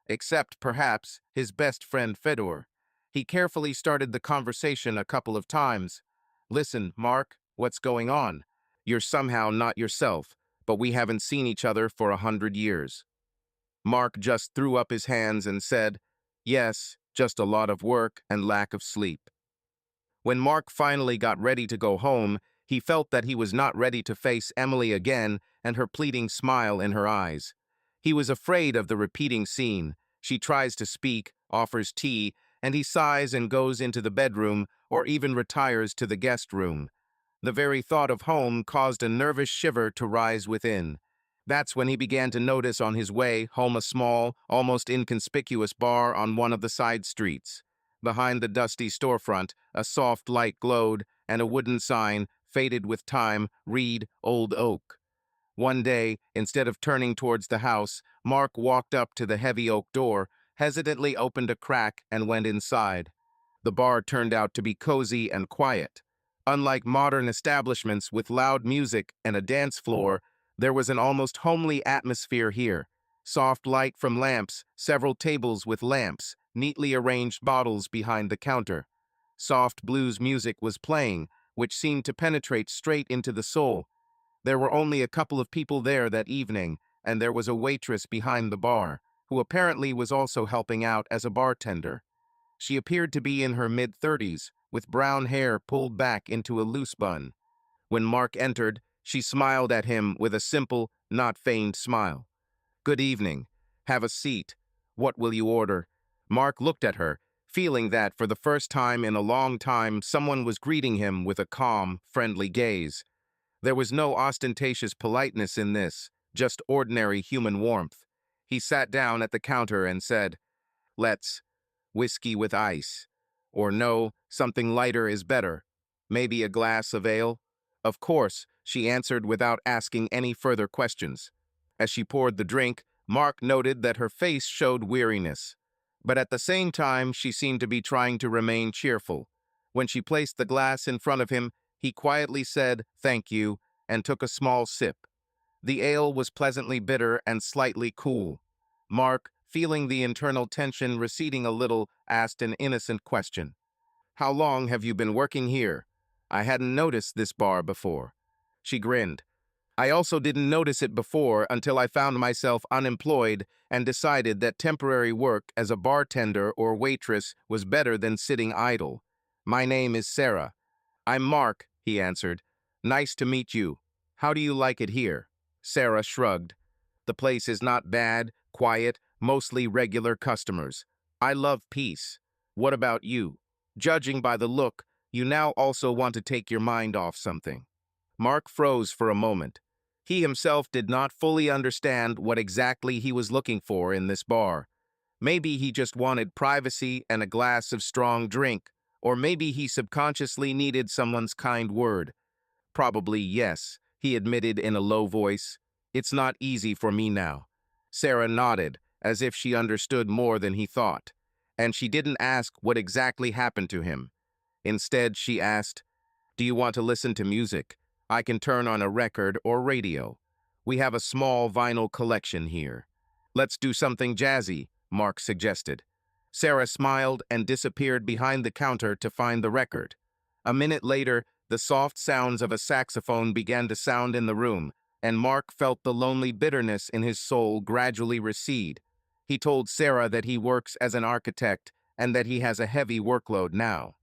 except, perhaps, his best friend Fedor. He carefully started the conversation a couple of times. "Listen, Mark, what's going on? You're somehow not yourself, but we haven't seen each other for 100 years." Mark just threw up his hands and said, "Yes, just a lot of work and lack of sleep." When Mark finally got ready to go home, he felt that he was not ready to face Emily again and her pleading smile in her eyes. He was afraid of the repeating scene. She tries to speak, offers tea, and he sighs and goes into the bedroom or even retires to the guest room. The very thought of home caused a nervous shiver to rise within. That's when he began to notice on his way home a small, almost inconspicuous bar on one of the side streets. Behind the dusty storefront, a soft light glowed, and a wooden sign, faded with time, read "Old Oak." One day, instead of turning towards the house, Mark walked up to the heavy oak door, hesitantly opened a crack, and went inside. The bar turned out to be cozy and quiet. Unlike modern establishments with loud music and a dance floor, there was an almost homely atmosphere here. Soft light from lamps, several tables with lamps, neatly arranged bottles behind the counter. Soft blues music was playing, which seemed to penetrate straight into the soul. There were only a couple of people there that evening, and there was a waitress behind the bar, who apparently was also helping out as a bartender. She appeared to be in her mid-30s, with brown hair pulled back into a loose bun. When Mark entered, she smiled at him with a simple, not feigned smile. "Good evening. Have a seat. What will you order?" Mark looked at her, feeling that for the first time in a long time someone was greeting him with a calm, friendly gaze. There was no ostentatious politeness in this, just ordinary human warmth. He sat down at the counter and said, "Let's whiskey with ice. Or no, something lighter is better. Maybe a glass of ale?" "Of course," she answered without asking any further questions. As she poured the drink, Mark noted that her face showed weariness. But at the same time, she seemed to be trying to remain cheerful. When she placed the glass in front of him, he quietly said, "Thank you," and took a small sip. The ale was pleasantly bitter and slightly cool. Mark, feeling the internal tension receding a little, asked an innocent question. "How long have you been working here? I hadn't noticed this bar before." She grinned. "I also didn't notice it before until I found myself unemployed and decided that temporary work as a bartender or waitress was better than sitting idle. My name is Sarah." "I'm Mark," he answered. "Nice to meet you. How do you like it here?" Sarah shrugged. "The place is not bad, quiet, mostly regular customers. I love peace. What about you? Judging by the look, you now also want to take your mind off something." Mark froze for a moment. He himself did not fully understand what exactly he was looking for in this bar. Maybe he just wanted privacy and a glass of strong drink, or maybe he subconsciously needed someone's kind word. "Probably yes," he admitted in a low voice. "It's not easy for me now." Sarah nodded, as if she understood more than he thought, and she didn't ask what exactly happened to him. Instead, she asked, "Do you want to listen to music? I can turn on a record or radio. We have a small vinyl collection here. Let's do something jazzy, Mark suggested. Sarah smiled and disappeared behind the counter to find the record. A minute later, the soft sounds of a saxophone began to sound in the room, and Mark felt the lonely bitterness in his soul gradually recede. He told Sarah that he works as an architect and that he has a heavy workload now.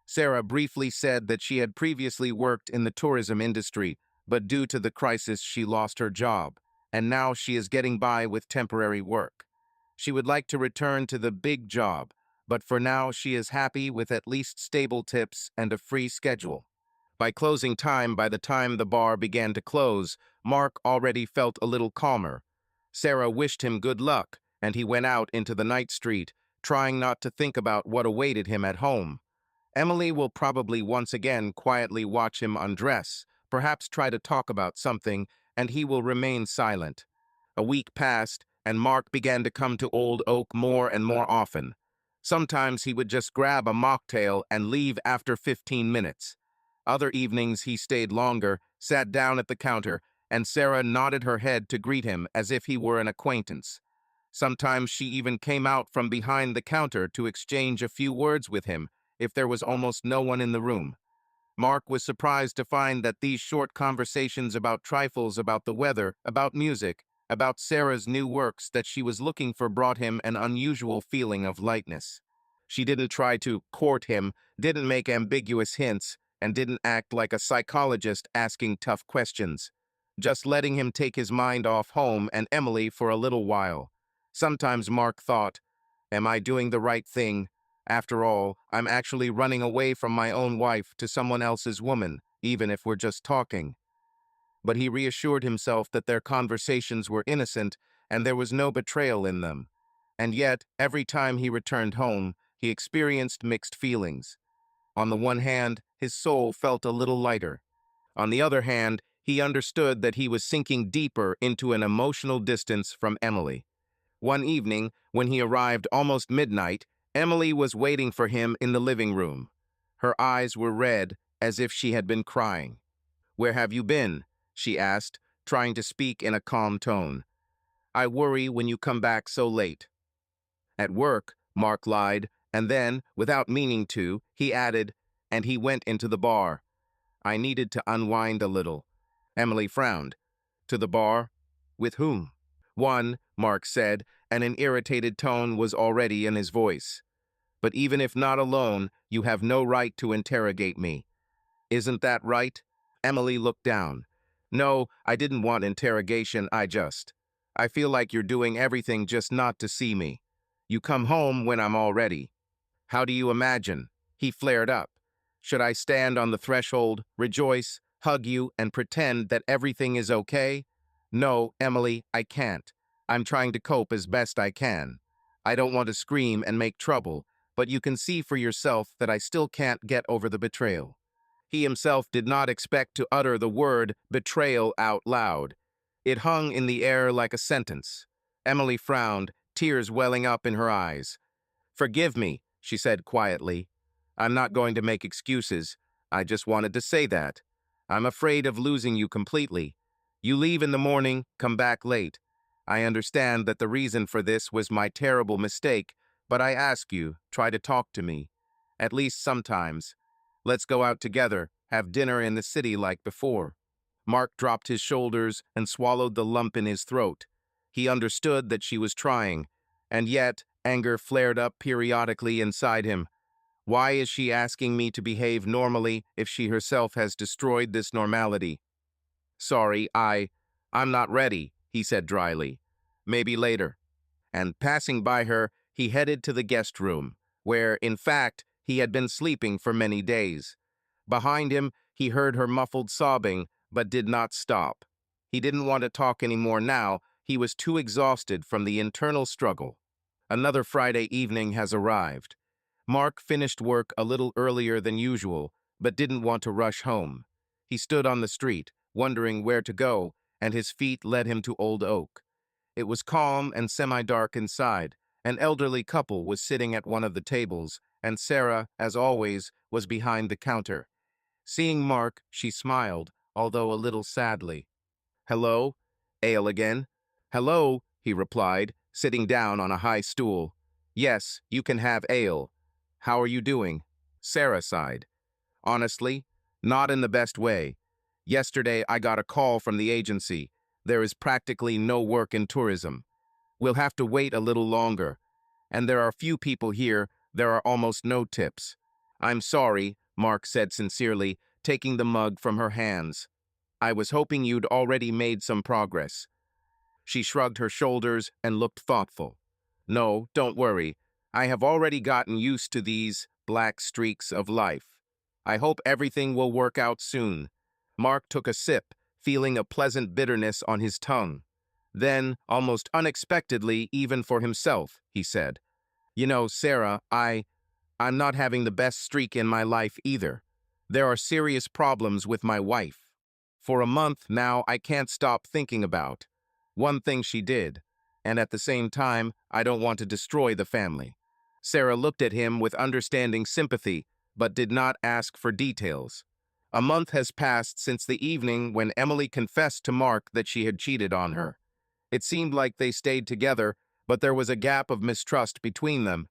Sarah briefly said that she had previously worked in the tourism industry, but due to the crisis she lost her job, and now she is getting by with temporary work. She would like to return to the big job, but for now she is happy with at least stable tips and a free schedule. By closing time, by the time the bar began to close, Mark already felt a little calmer. Sarah wished him good luck, and he went out into the night street, trying not to think about what awaited him at home. Emily will probably once again quietly watch him undress, perhaps try to talk about something, and he will remain silent. A week passed, and Mark began to come to Old Oak more and more often. Sometimes he would just grab a mocktail and leave after 15 minutes. Other evenings he stayed longer, sat down at the counter, and Sarah nodded her head to greet him as if he were an acquaintance. Sometimes she even came out from behind the counter to exchange a few words with him, if there was almost no one in the room. Mark was surprised to find that these short conversations about trifles, about the weather, about music, about Sarah's new works that she was looking for brought him an unusual feeling of lightness. She didn't try to court him, didn't make ambiguous hints, and didn't act like a psychologist asking tough questions. Just letting him take his mind off home and Emily for a little while. Sometimes Mark thought, am I doing the right thing? After all, I'm actually running away from my own wife to someone else's woman, even if we're just talking. But he reassured himself that their conversations were innocent and there was no betrayal in them. And yet, every time he returned home, he experienced mixed feelings. On the one hand, his soul felt a little lighter. On the other hand, he understood that he was sinking deeper into an emotional distance from Emily. One evening, when he arrived almost midnight, Emily was waiting for him in the living room. Her eyes were red, as if she had been crying. "Where have you been?" she asked, trying to speak in a calm tone. "I worry when you come back so late." "At work," Mark lied, and then, without meaning to, he added, "and he went into the bar. I needed to unwind a little." Emily frowned. "To the bar? With whom?" "One," Mark said, and an irritated tone was already in his voice. "But even if not alone, you have no right to interrogate me. Isn't that right?" Emily looked down. "No, I didn't want interrogation, I feel like you're doing everything just not to see me. You come home when I'm all ready." "How do you imagine?" He flared up. "Should I stand on the threshold, rejoice, hug you, and pretend that everything is okay? No, Emily, I can't. I'm trying to cope as best I can. I don't want to scream and make trouble, but you can see for yourself that I still can't get over the betrayal." He himself did not expect to utter the word betrayal out loud. It hung in the air like a sentence. Emily frowned, tears welling up in her eyes. "Forgive me," she said quietly. "I'm not going to make excuses. I just wanted to say that. I'm afraid of losing you completely. You leave in the morning, come back late. I understand that the reason for this was my terrible mistake, but I ask you, try to talk to me. At least sometimes. Let's go out together, have dinner in the city like before." Mark dropped his shoulders and swallowed the lump in his throat. He understood that she was trying, and yet anger flared up periodically inside him. Why is she asking me to behave normally if she herself has destroyed this normality? "Sorry, I'm not ready," he said dryly. "Maybe later." And passing by her, he headed to the guest room, where, in fact, he had been sleeping for many days. Behind him, he heard her muffled sobbing, but did not stop. He didn't want to talk anymore now. He was too exhausted from the internal struggle. Another Friday evening has arrived. Mark finished work a little earlier than usual, but didn't want to rush home. He stood on the street, wondering where to go, and his feet led him to Old Oak. It was calm and semi-dark inside. An elderly couple was sitting at one of the tables, and Sarah, as always, was behind the counter. Seeing Mark, she smiled, although a little sadly. "Hello? Ale again?" "Hello," he replied, sitting down on a high stool. "Yes, you can have ale. How are you doing?" Sarah sighed. "Honestly, not in the best way. Yesterday I got a call from the agency. There is practically no work in tourism. We'll have to wait a little longer. And there are few people here, there are almost no tips." "I'm sorry," Mark said sincerely, taking the mug from her hands. "I was hoping you'd already made some progress." She shrugged her shoulders and looked thoughtful. "No, don't worry. I have already gotten used to these black streaks of life. I hope everything will work out soon." Mark took a sip, feeling a pleasant bitterness on his tongue. Then, almost unexpectedly, even for himself, he said, "You know, Sarah, I'm not having the best streak in my life either. There are serious problems with my wife. For a month now, I can't stop thinking about one thing she did, and at the same time, I don't want to destroy the family." Sarah looked at him with understanding sympathy, but did not ask for details. A month has passed since the evening when Emily confessed to Mark that she had cheated on her. It seemed like they stayed together, but there was a gap of mistrust between them.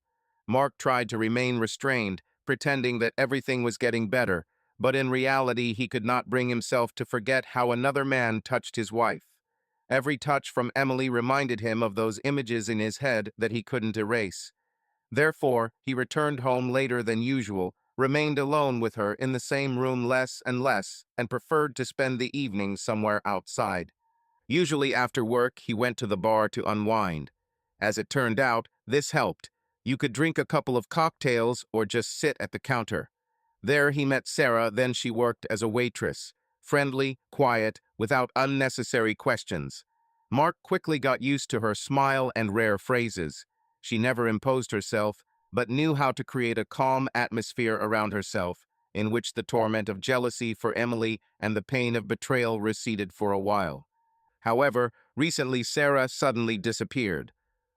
Mark tried to remain restrained, pretending that everything was getting better, but in reality he could not bring himself to forget how another man touched his wife. Every touch from Emily reminded him of those images in his head that he couldn't erase. Therefore, he returned home later than usual, remained alone with her in the same room less and less, and preferred to spend the evening somewhere outside. Usually after work, he went to the bar to unwind. As it turned out, this helped. You could drink a couple of cocktails or just sit at the counter. There he met Sarah, then she worked as a waitress. Friendly, quiet, without unnecessary questions. Mark quickly got used to her smile and rare phrases. She never imposed herself, but knew how to create a calm atmosphere around herself, in which the torment of jealousy for Emily and the pain of betrayal receded for a while. However, recently Sarah suddenly disappeared.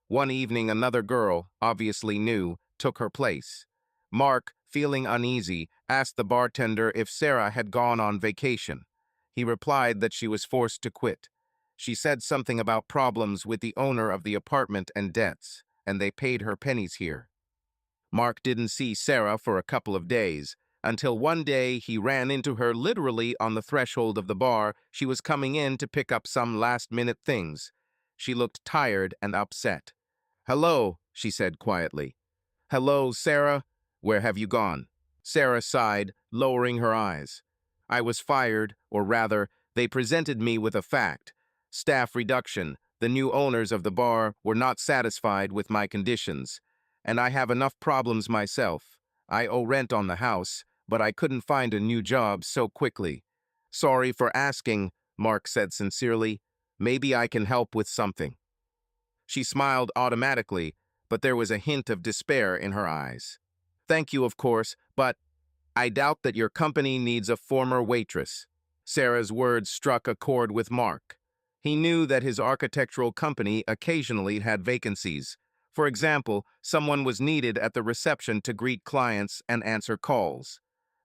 One evening another girl, obviously new, took her place. Mark, feeling uneasy, asked the bartender if Sarah had gone on vacation. He replied that she was forced to quit. She said something about problems with the owner of the apartment and debts, and they paid her pennies here. Mark didn't see Sarah for a couple of days, until one day he ran into her literally on the threshold of the bar. She was coming in to pick up some last-minute things. She looked tired and upset. "Hello," she said quietly. "Hello, Sarah. Where have you gone?" Sarah sighed, lowering her eyes. "I was fired, or rather, they presented me with a fact. Staff reduction. The new owners of the bar were not satisfied with my conditions. And I have enough problems myself. I owe rent on the house, but I couldn't find a new job so quickly." "Sorry for asking," Mark said sincerely. "Maybe I can help with something." She smiled automatically, but there was a hint of despair in her eyes. "Thank you, of course, but I doubt that your company needs a former waitress." Sarah's words struck a chord with Mark. He knew that his architectural company occasionally had vacancies. For example, someone was needed at the reception to greet clients and answer calls.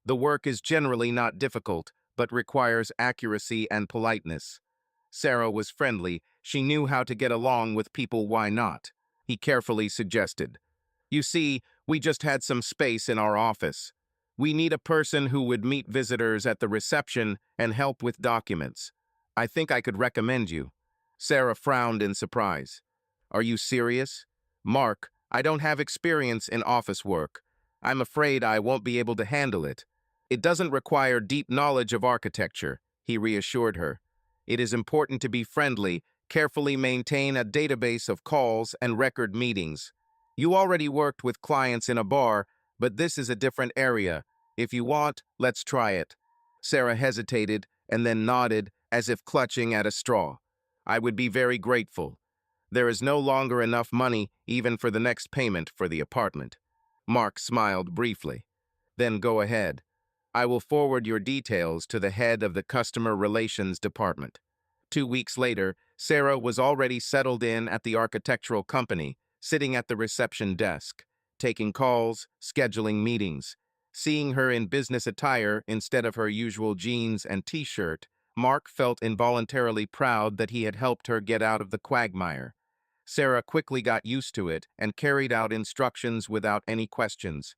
The work is generally not difficult, but requires accuracy and politeness. Sarah was friendly. She knew how to get along with people. Why not? He carefully suggested. "You see, we just had some space in our office. We need a person who would meet visitors at the reception and help with documents. I think I could recommend you." Sarah frowned in surprise. "Are you serious?" "Mark, I don't have experience in office work. I'm afraid I won't be able to handle it." "It doesn't require deep knowledge of architecture," he reassured her. "It is important to be friendly, carefully maintain a database of calls and record meetings. You already worked with clients in a bar, but this is a different area. If you want, let's try it." Sarah hesitated and then nodded as if clutching at a straw. "I would be very grateful. There is no longer enough money even for the next payment for the apartment." Mark smiled briefly. "Then go ahead. I will forward your details to the head of the Customer Relations Department." 2 weeks later, Sarah was already settled in at the architectural company, sitting at the reception desk, taking calls, scheduling meetings. Seeing her in business attire instead of her usual jeans and t-shirt, Mark felt involuntarily proud that he had helped her get out of the quagmire. Sarah quickly got used to it and carried out instructions without any questions.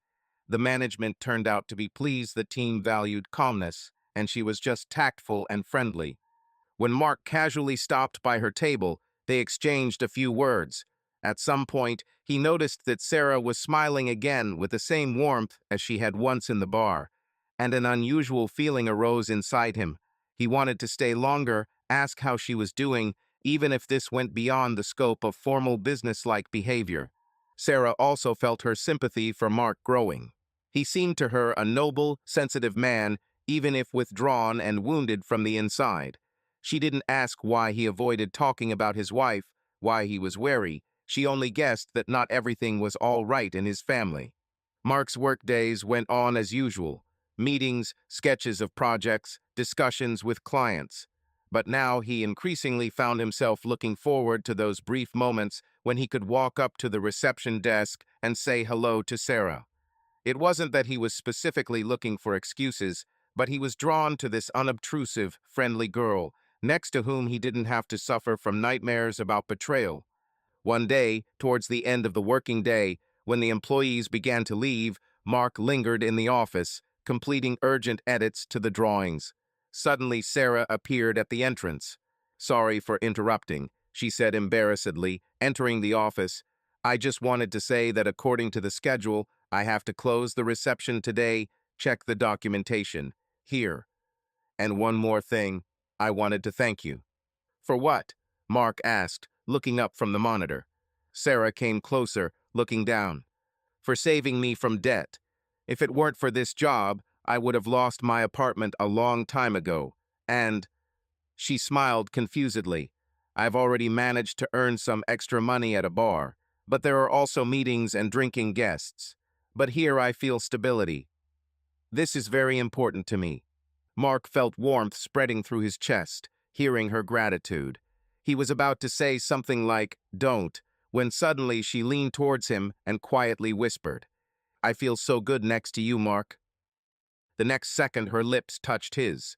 The management turned out to be pleased the team valued calmness, and she was just tactful and friendly. When Mark casually stopped by her table, they exchanged a few words. At some point, he noticed that Sarah was smiling again with the same warmth as she had once in the bar, and an unusual feeling arose inside him. He wanted to stay longer, ask how she was doing, even if this went beyond the scope of formal businesslike behavior. Sarah also felt her sympathy for Mark growing. He seemed to her a noble, sensitive man, even if withdrawn and wounded from the inside. She didn't ask why he avoided talking about his wife, why he was wary. She only guessed that not everything was all right in his family. Mark's work days went on as usual. Meetings, sketches of projects, discussions with clients. But now he increasingly found himself looking forward to those brief moments when he could walk up to the reception desk and say hello to Sarah. It wasn't that he was specifically looking for excuses, but he was drawn to this unobtrusive, friendly girl, next to whom he didn't have to suffer from nightmares about betrayal. One day, towards the end of the working day, when the employees began to leave, Mark lingered in the office, completing urgent edits to the drawings. Suddenly, Sarah appeared at the entrance. "Sorry for interrupting," she said embarrassedly, entering the office. "I just wanted to say that according to the schedule, I have to close the reception today. Check the documentation. Here. And one more thing, I wanted to thank you." "For what?" Mark asked, looking up from the monitor. Sarah came closer, looking down. "For saving me from debt. If it weren't for this job, I would have lost my apartment a long time ago. And," she smiled confusedly, "I've already managed to earn some extra money at a bar, but there are also meetings and drinking guests. But here I feel stability. This is very important to me." Mark felt warmth spreading through his chest, hearing her gratitude. He was about to say something like, "Don't," when suddenly she leaned towards him and quietly whispered, "I feel so good next to you, Mark." The next second, her lips touched his.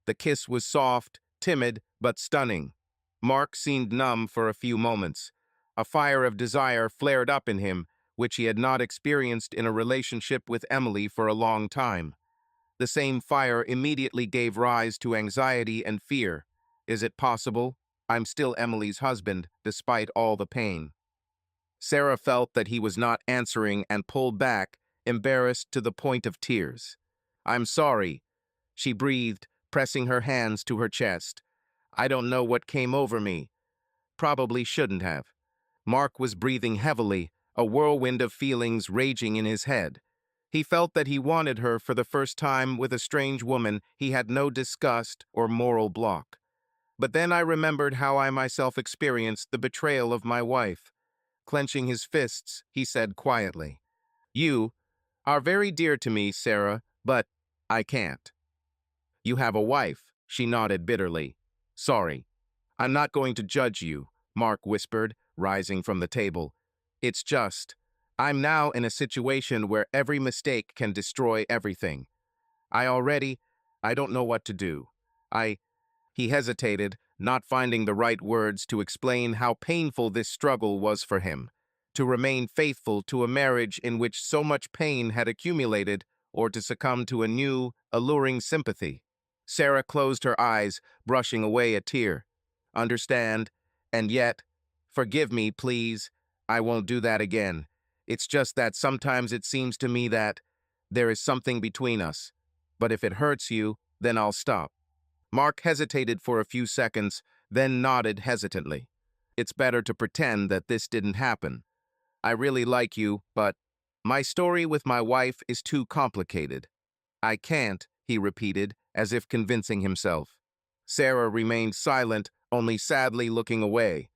The kiss was soft, timid, but stunning. Mark seemed numb for a few moments. A fire of desire flared up in him, which he had not experienced in a relationship with Emily for a long time. The same fire immediately gave rise to anxiety and fear. Is it possible? I'm still Emily's husband, despite all the pain. Sarah felt that he was not answering and pulled back, embarrassed to the point of tears. "I'm sorry," she breathed, pressing her hands to her chest. "I don't know what came over me. Probably shouldn't have." Mark was breathing heavily, a whirlwind of feelings raging in his head. He felt that he wanted her for the first time with a strange woman he had no disgust or moral block. "But then I remembered how I myself experienced the betrayal of my wife." Clenching his fists, he said quietly, "You are very dear to me, Sarah, but I can't." "You have a wife," she nodded bitterly. "Sorry. I'm not going to judge you," Mark whispered, rising from the table. "It's just, I'm now in a situation where every mistake can destroy everything. I already, I don't know what to do. I..." He hesitated, not finding the right words to explain how painful this struggle was for him. To remain faithful to a marriage in which so much pain had accumulated, or to succumb to a new, alluring sympathy. Sarah closed her eyes, brushing away a tear. "Understand, and yet, forgive me, please. I won't do that again. It's just that sometimes it seems to me that there is something between us. But if it hurts you, then I'll stop." Mark hesitated for a few seconds, then nodded hesitantly. "It's better to pretend that this didn't happen. I really like you, but my story with my wife is too complicated." "I can't," he repeated, as if convincing himself. Sarah remained silent, only sadly looking away.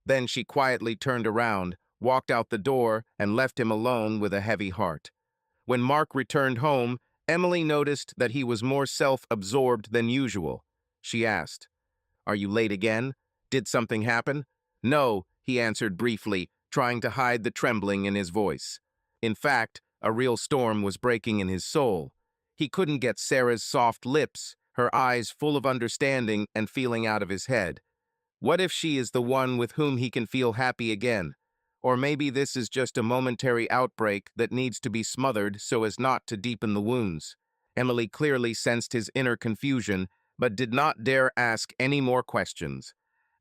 Then she quietly turned around, walked out the door, and left him alone with a heavy heart. When Mark returned home, Emily noticed that he was more self-absorbed than usual. She asked, "Are you late again? Did something happen?" "No," he answered briefly, trying to hide the trembling in his voice. In fact, a real storm was breaking in his soul. He couldn't get Sarah's soft lips, her eyes full of understanding and feeling out of his head. What if she is the one with whom he can feel happy again? Or maybe this is just a momentary outbreak that needs to be smothered so as not to deepen the wounds. Emily clearly sensed his inner confusion, but did not dare ask any more questions.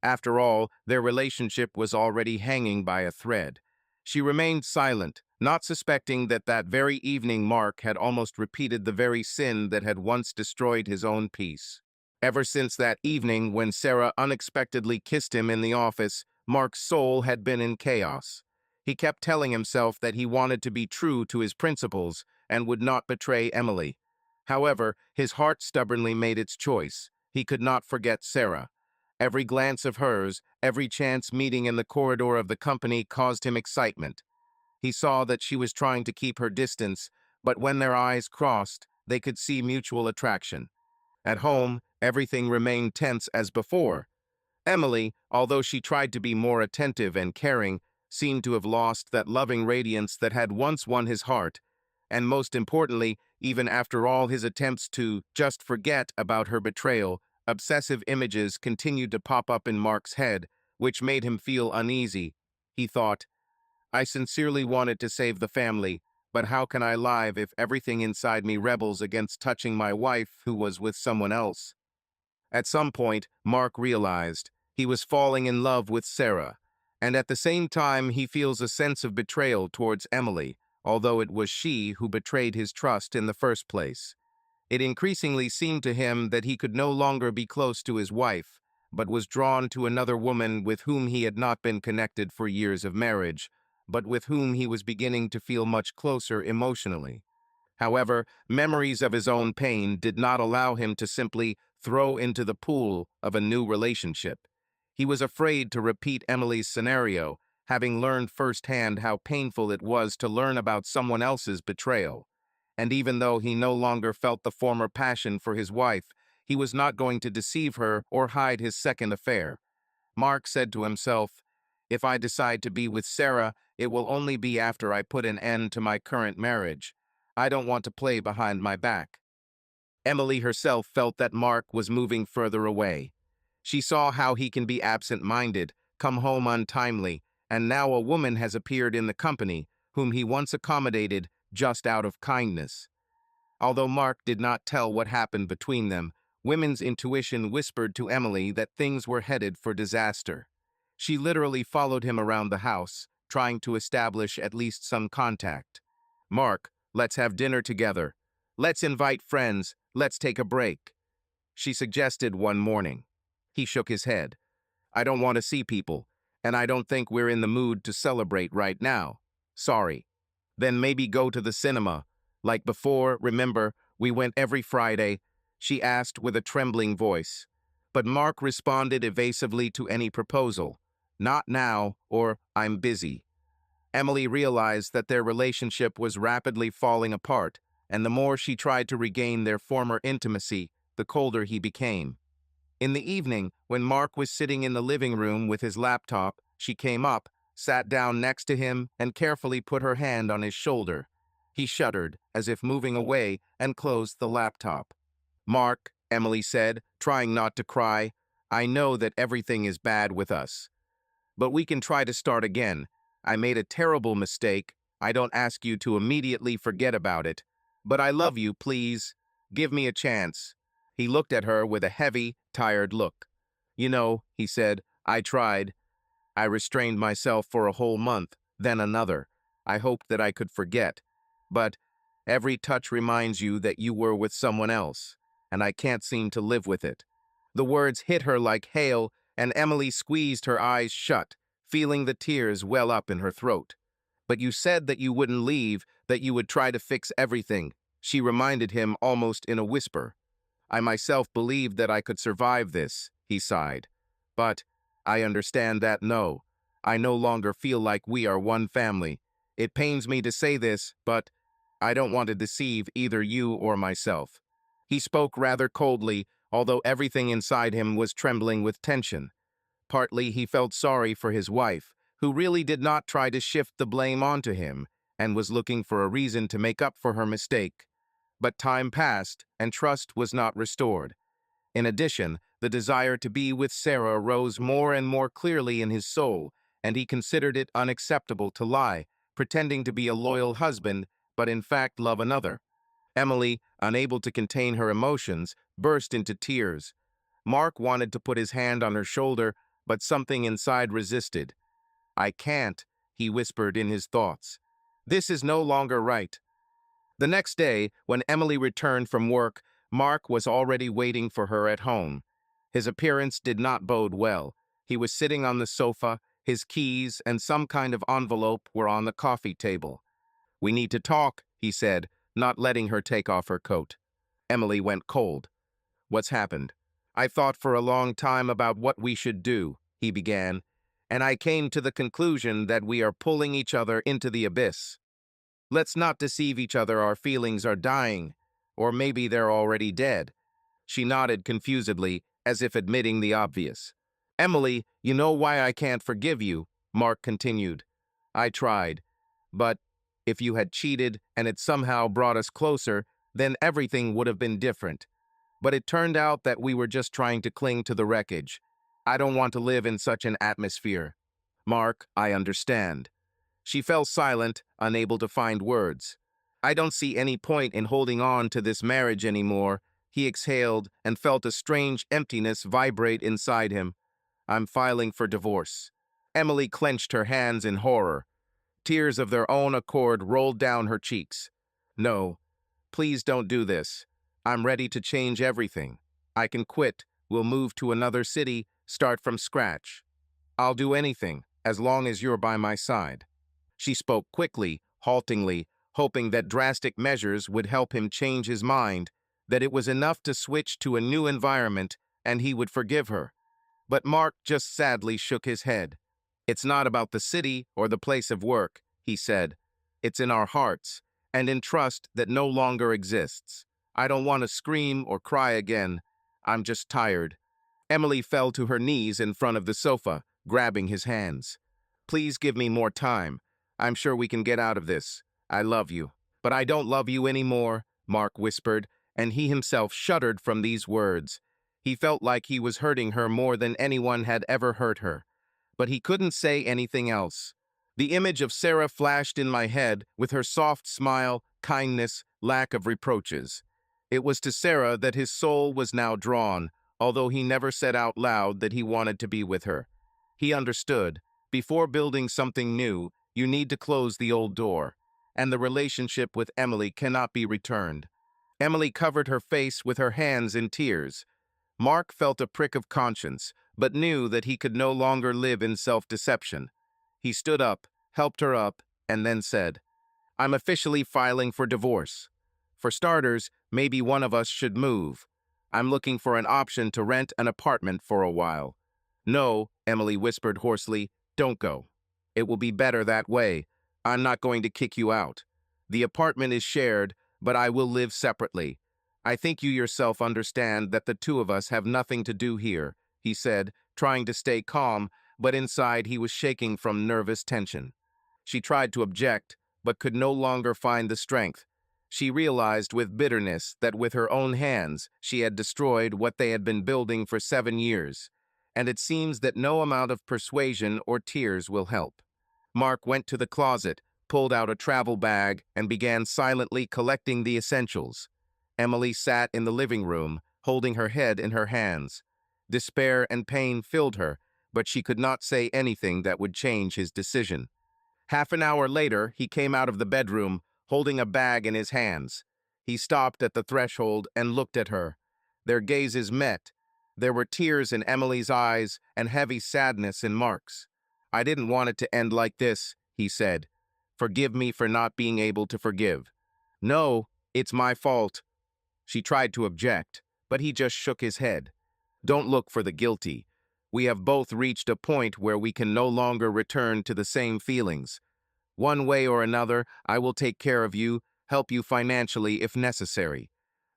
After all, their relationship was already hanging by a thread. She remained silent, not suspecting that that very evening Mark had almost repeated the very sin that had once destroyed his own peace. Ever since that evening when Sarah unexpectedly kissed him in the office, Mark's soul had been in chaos. He kept telling himself that he wanted to be true to his principles and would not betray Emily. However, his heart stubbornly made its choice. He could not forget Sarah. Every glance of hers, every chance meeting in the corridor of the company caused him excitement. He saw that she was trying to keep her distance, but when their eyes crossed, they could see mutual attraction. At home, everything remained tense as before. Emily, although she tried to be more attentive and caring, seemed to have lost that loving radiance that had once won his heart. And most importantly, even after all his attempts to just forget about her betrayal, obsessive images continued to pop up in Mark's head, which made him feel uneasy. He thought, I sincerely wanted to save the family, but how can I live if everything inside me rebels against touching my wife who was with someone else? At some point, Mark realized he was falling in love with Sarah, and at the same time he feels a sense of betrayal towards Emily, although it was she who betrayed his trust in the first place. It increasingly seemed to him that he could no longer be close to his wife, but was drawn to another woman with whom he had not been connected for years of marriage, but with whom he was beginning to feel much closer emotionally. However, memories of his own pain did not allow him to simply throw into the pool of a new relationship. He was afraid to repeat Emily's scenario, having learned firsthand how painful it was to learn about someone else's betrayal. And even though he no longer felt the former passion for his wife, he was not going to deceive her or hide his second affair. Mark said to himself, if I decide to be with Sarah, it will only be after I put an end to my current marriage. I don't want to play behind my back. Emily herself felt that Mark was moving further away. She saw how he can be absent-minded, come home untimely, and now a woman has appeared in the company, whom he once accommodated just out of kindness. Although Mark did not tell what happened between them, women's intuition whispered to Emily that things were headed for disaster. She literally followed him around the house, trying to establish at least some contact. Mark, let's have dinner together. Let's invite friends. Let's take a break, she suggested one morning. He shook his head. I don't want to see people, and I don't think we're in the mood to celebrate right now. Sorry. Then maybe go to the cinema. Like before, remember, we went every Friday, she asked with a trembling voice. But Mark responded evasively to any proposal. Not now, or I'm busy. Emily realized that their relationship was rapidly falling apart, and the more she tried to regain their former intimacy, the colder he became. In the evening, when Mark was sitting in the living room with his laptop, she came up, sat down next to him, and carefully put her hand on his shoulder. He shuddered, as if moving away, and closed the laptop. Mark, Emily said, trying not to cry, I know that everything is bad with us. But we can try to start again. I made a terrible mistake. I don't ask you to immediately forget about it. But I love you, please. Give me a chance. He looked at her with a heavy, tired look. You know, he said, I tried. I restrained myself for a whole month, then another. I hoped that I could forget. But every touch reminds you that you were with someone else, and I can't seem to live with it. The words hit her like hail, and Emily squeezed her eyes shut, feeling the tears well up in her throat. But you said that you wouldn't leave, that you would try to fix everything, she reminded him almost in a whisper. I myself believed that I could survive this, he sighed. But I understand that no. I no longer feel like we are one family. It pains me to say this, but I don't want to deceive either you or myself. He spoke rather coldly, although everything inside him was trembling with tension. Partly he felt sorry for his wife, who really did not try to shift the blame onto him, and was looking for a reason to make up for her mistake. But time passed, and trust was not restored. In addition, the desire to be with Sarah rose more and more clearly in his soul, and he considered it unacceptable to lie, pretending to be a loyal husband, but in fact love another. Emily, unable to contain her emotions, burst into tears. Mark wanted to put his hand on her shoulder, but something inside resisted. "I can't," he whispered in his thoughts. "This is no longer right." The next day, when Emily returned from work, Mark was already waiting for her at home. His appearance did not bode well. He was sitting on the sofa, his keys and some kind of envelope were on the coffee table. "We need to talk," he said, not letting her take off her coat. Emily went cold. "What's happened?" "I thought for a long time about what we should do," he began, "and I came to the conclusion that we are pulling each other into the abyss. Let's not deceive each other, our feelings are dying, or maybe they're already dead." She nodded confusedly, as if admitting the obvious. "Emily, you know why I can't forgive you," Mark continued. "I tried, but if you had cheated and it somehow brought us closer, then everything would have been different. But it turned out that we were just trying to cling to the wreckage. I don't want to live in such an atmosphere." "Mark, I understand." She fell silent, unable to find words. "I don't see any point in holding on to this marriage anymore," he exhaled and felt a strange emptiness vibrate inside him. "I'm filing for divorce." Emily clenched her hands in horror. Tears of their own accord rolled down her cheeks. "No, please don't do this. I'm ready to change everything. I can quit, we'll move to another city, start from scratch. I'll do anything, as long as you're by my side." She spoke quickly, haltingly, hoping that drastic measures would help him change his mind, that it was enough to switch to a new environment and he would forgive her. But Mark just sadly shook his head. "It's not about the city or the place of work," he said. "It's in our hearts, and in trust that no longer exists. I don't want to scream or cry again. I'm just tired." Emily fell to her knees in front of the sofa, grabbing his hands. "Please give me more time. I'm sure we can get out of this. I love you." "But I don't love you anymore," Mark whispered, and he himself shuddered from these words. He felt like he was hurting her more than anyone had ever hurt her. But he couldn't say anything else. The image of Sarah flashed in my head with her soft smile, kindness, lack of reproaches. It was to Sarah that his soul was now drawn, although he never said out loud that he wanted to be with her. He understood. Before building something new, you need to close the old door, and the relationship with Emily cannot be returned. Emily covered her face with her hands in tears. Mark felt a prick of conscience, but knew that he could no longer live in self-deception. He stood up, helped her up, and then said, "I'm officially filing for divorce. For starters, maybe one of us should move. I'm looking for an option to rent an apartment for a while." "No," Emily whispered hoarsely, "don't go. It will be better that way. I'm not going to kick you out. The apartment is shared, but I will live separately. I think you yourself understand that the two of us have nothing to do here," he said, trying to stay calm, but inside he was shaking from nervous tension. She tried to object, but could no longer find the strength. She realized with bitterness that with her own hands she had destroyed what they had been building for 7 years, and it seems that no amount of persuasion or tears will help. Mark went to the closet, pulled out a travel bag, and began silently collecting the essentials. Emily sat in the living room, holding her head in her hands. Despair and pain filled her, but she could not say anything that would change his decision. Half an hour later, he came out of the bedroom, holding a bag in his hands. He stopped at the threshold and looked at her. Their gazes met. There were tears in Emily's eyes and heavy sadness in Mark's. "I didn't want it to end like this," he said. "Forgive me for not being able to forgive." "No, it's my fault." She tried to object, but he just shook his head. "Don't look for the guilty. We have both reached a point where we can no longer return to the same feelings. One way or another, I will take care of you, help you financially if necessary.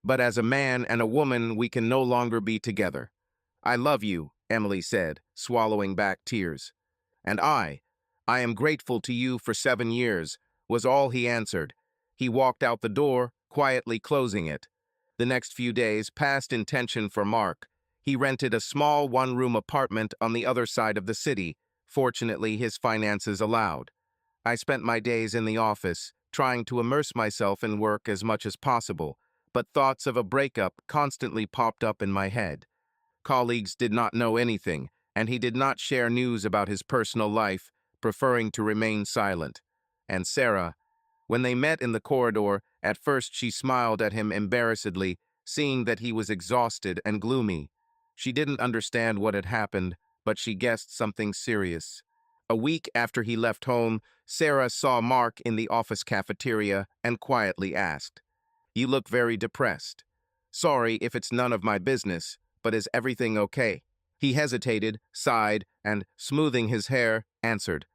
But as a man and a woman, we can no longer be together." "I love you," Emily said, swallowing back tears. "And I am grateful to you for 7 years," was all he answered. He walked out the door, quietly closing it. The next few days passed in tension for Mark. He rented a small one-room apartment on the other side of the city. Fortunately, his finances allowed. I spent my days in the office, trying to immerse myself in work as much as possible, but thoughts of a breakup constantly popped up in my head. Colleagues did not know anything, and he did not share news about his personal life, preferring to remain silent. And Sarah, when they met in the corridor, at first she smiled at him embarrassedly, seeing that he was exhausted and gloomy. She didn't understand what had happened, but she guessed something serious. A week after he left home, Sarah saw Mark in the office cafeteria and quietly asked, "You look very depressed. Sorry if it's none of my business, but is everything okay?" He hesitated, sighed, and, smoothing his hair, answered,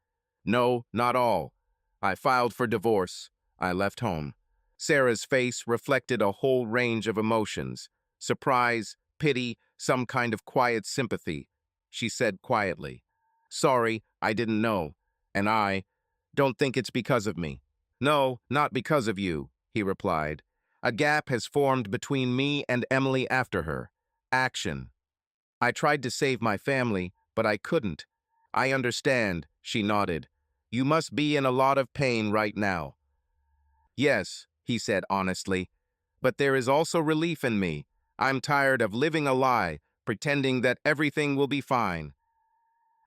"No, not all. I filed for divorce. I left home." Sarah's face reflected a whole range of emotions: surprise, pity, some kind of quiet sympathy. She said quietly, "Sorry, I didn't know. And I don't think it's because of me." "No, not because of you," he replied. "A gap has formed between me and Emily after her. Action. I tried to save my family, but I couldn't." "I understand," she nodded. "You must be in a lot of pain right now." "Yes," he said honestly, "but there is also relief in me. I'm tired of living a lie, pretending that everything will be fine."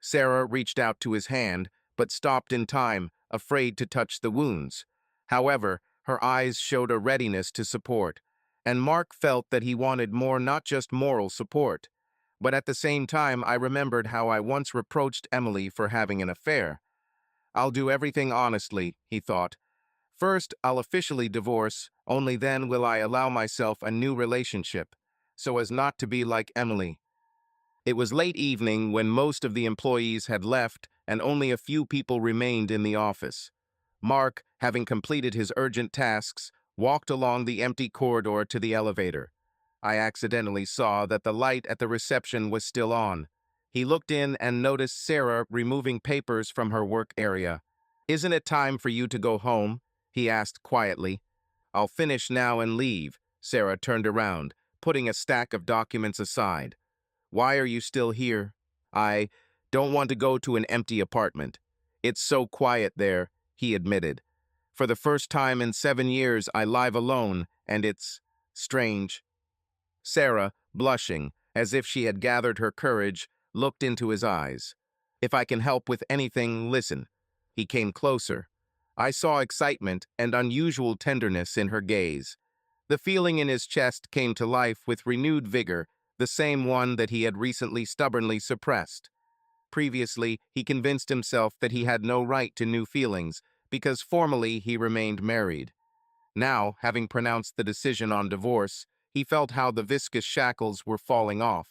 Sarah reached out to his hand, but stopped in time, afraid to touch the wounds. However, her eyes showed a readiness to support, and Mark felt that he wanted more, not just moral support. But at the same time, I remembered how I once reproached Emily for having an affair. "I'll do everything honestly," he thought. "First, I'll officially divorce, only then will I allow myself a new relationship, so as not to be like Emily." It was late evening when most of the employees had left and only a few people remained in the office. Mark, having completed his urgent tasks, walked along the empty corridor to the elevator. I accidentally saw that the light at the reception was still on. He looked in and noticed Sarah removing papers from her work area. "Isn't it time for you to go home?" he asked quietly. "I'll finish now and leave." Sarah turned around, putting a stack of documents aside. "Why are you still here?" "I don't want to go to an empty apartment. It's so quiet there," he admitted. "For the first time in 7 years, I live alone, and it's strange." Sarah, blushing, as if she had gathered her courage, looked into his eyes. "If I can help with anything, listen." He came closer. I saw excitement and unusual tenderness in her gaze. The feeling in his chest came to life with renewed vigor, the same one that he had recently stubbornly suppressed. Previously, he convinced himself that he had no right to new feelings, because formally he remained married. Now, having pronounced the decision on divorce, he felt how the viscous shackles were falling off.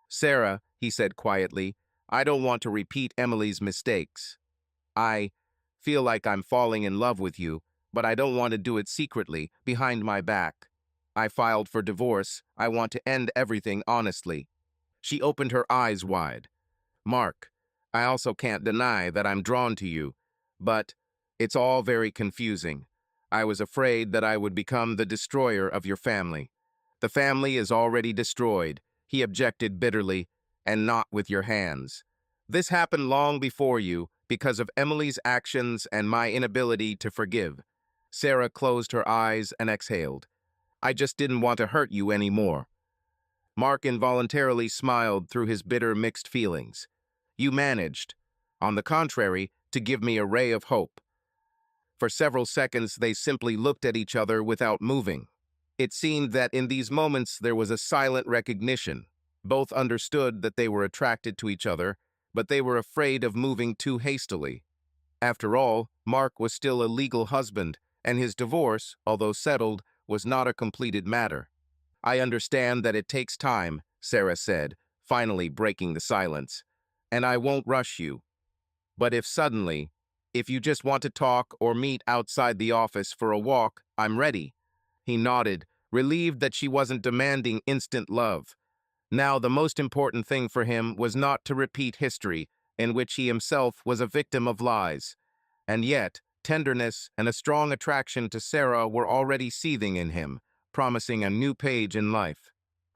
"Sarah," he said quietly, "I don't want to repeat Emily's mistakes. I feel like I'm falling in love with you, but I don't want to do it secretly, behind my back. I filed for divorce. I want to end everything honestly." She opened her eyes wide. "Mark, I also can't deny that I'm drawn to you, but it's all very confusing. I was afraid that I would become the destroyer of your family." "The family is already destroyed," he objected bitterly, "and not with your hands. This happened long before you, because of Emily's actions and my inability to forgive." Sarah closed her eyes and exhaled. "I just didn't want to hurt you anymore." Mark involuntarily smiled through his bitter mixed feelings. "You managed, on the contrary, to give me a ray of hope." For several seconds they simply looked at each other without moving. It seemed that in these moments there was a silent recognition. Both understood that they were attracted to each other, but they were afraid of moving too hastily. After all, Mark was still a legal husband, and his divorce, although settled, was not a completed matter. "I understand that it takes time," Sarah said, finally breaking the silence. "And I won't rush you. But if you just want to talk or meet outside the office for a walk, I'm ready." He nodded, relieved that she wasn't demanding instant love. Now the most important thing for him was not to repeat history, in which he himself was a victim of lies. And yet, tenderness and a strong attraction to Sarah were already seething in him, promising a new page in life.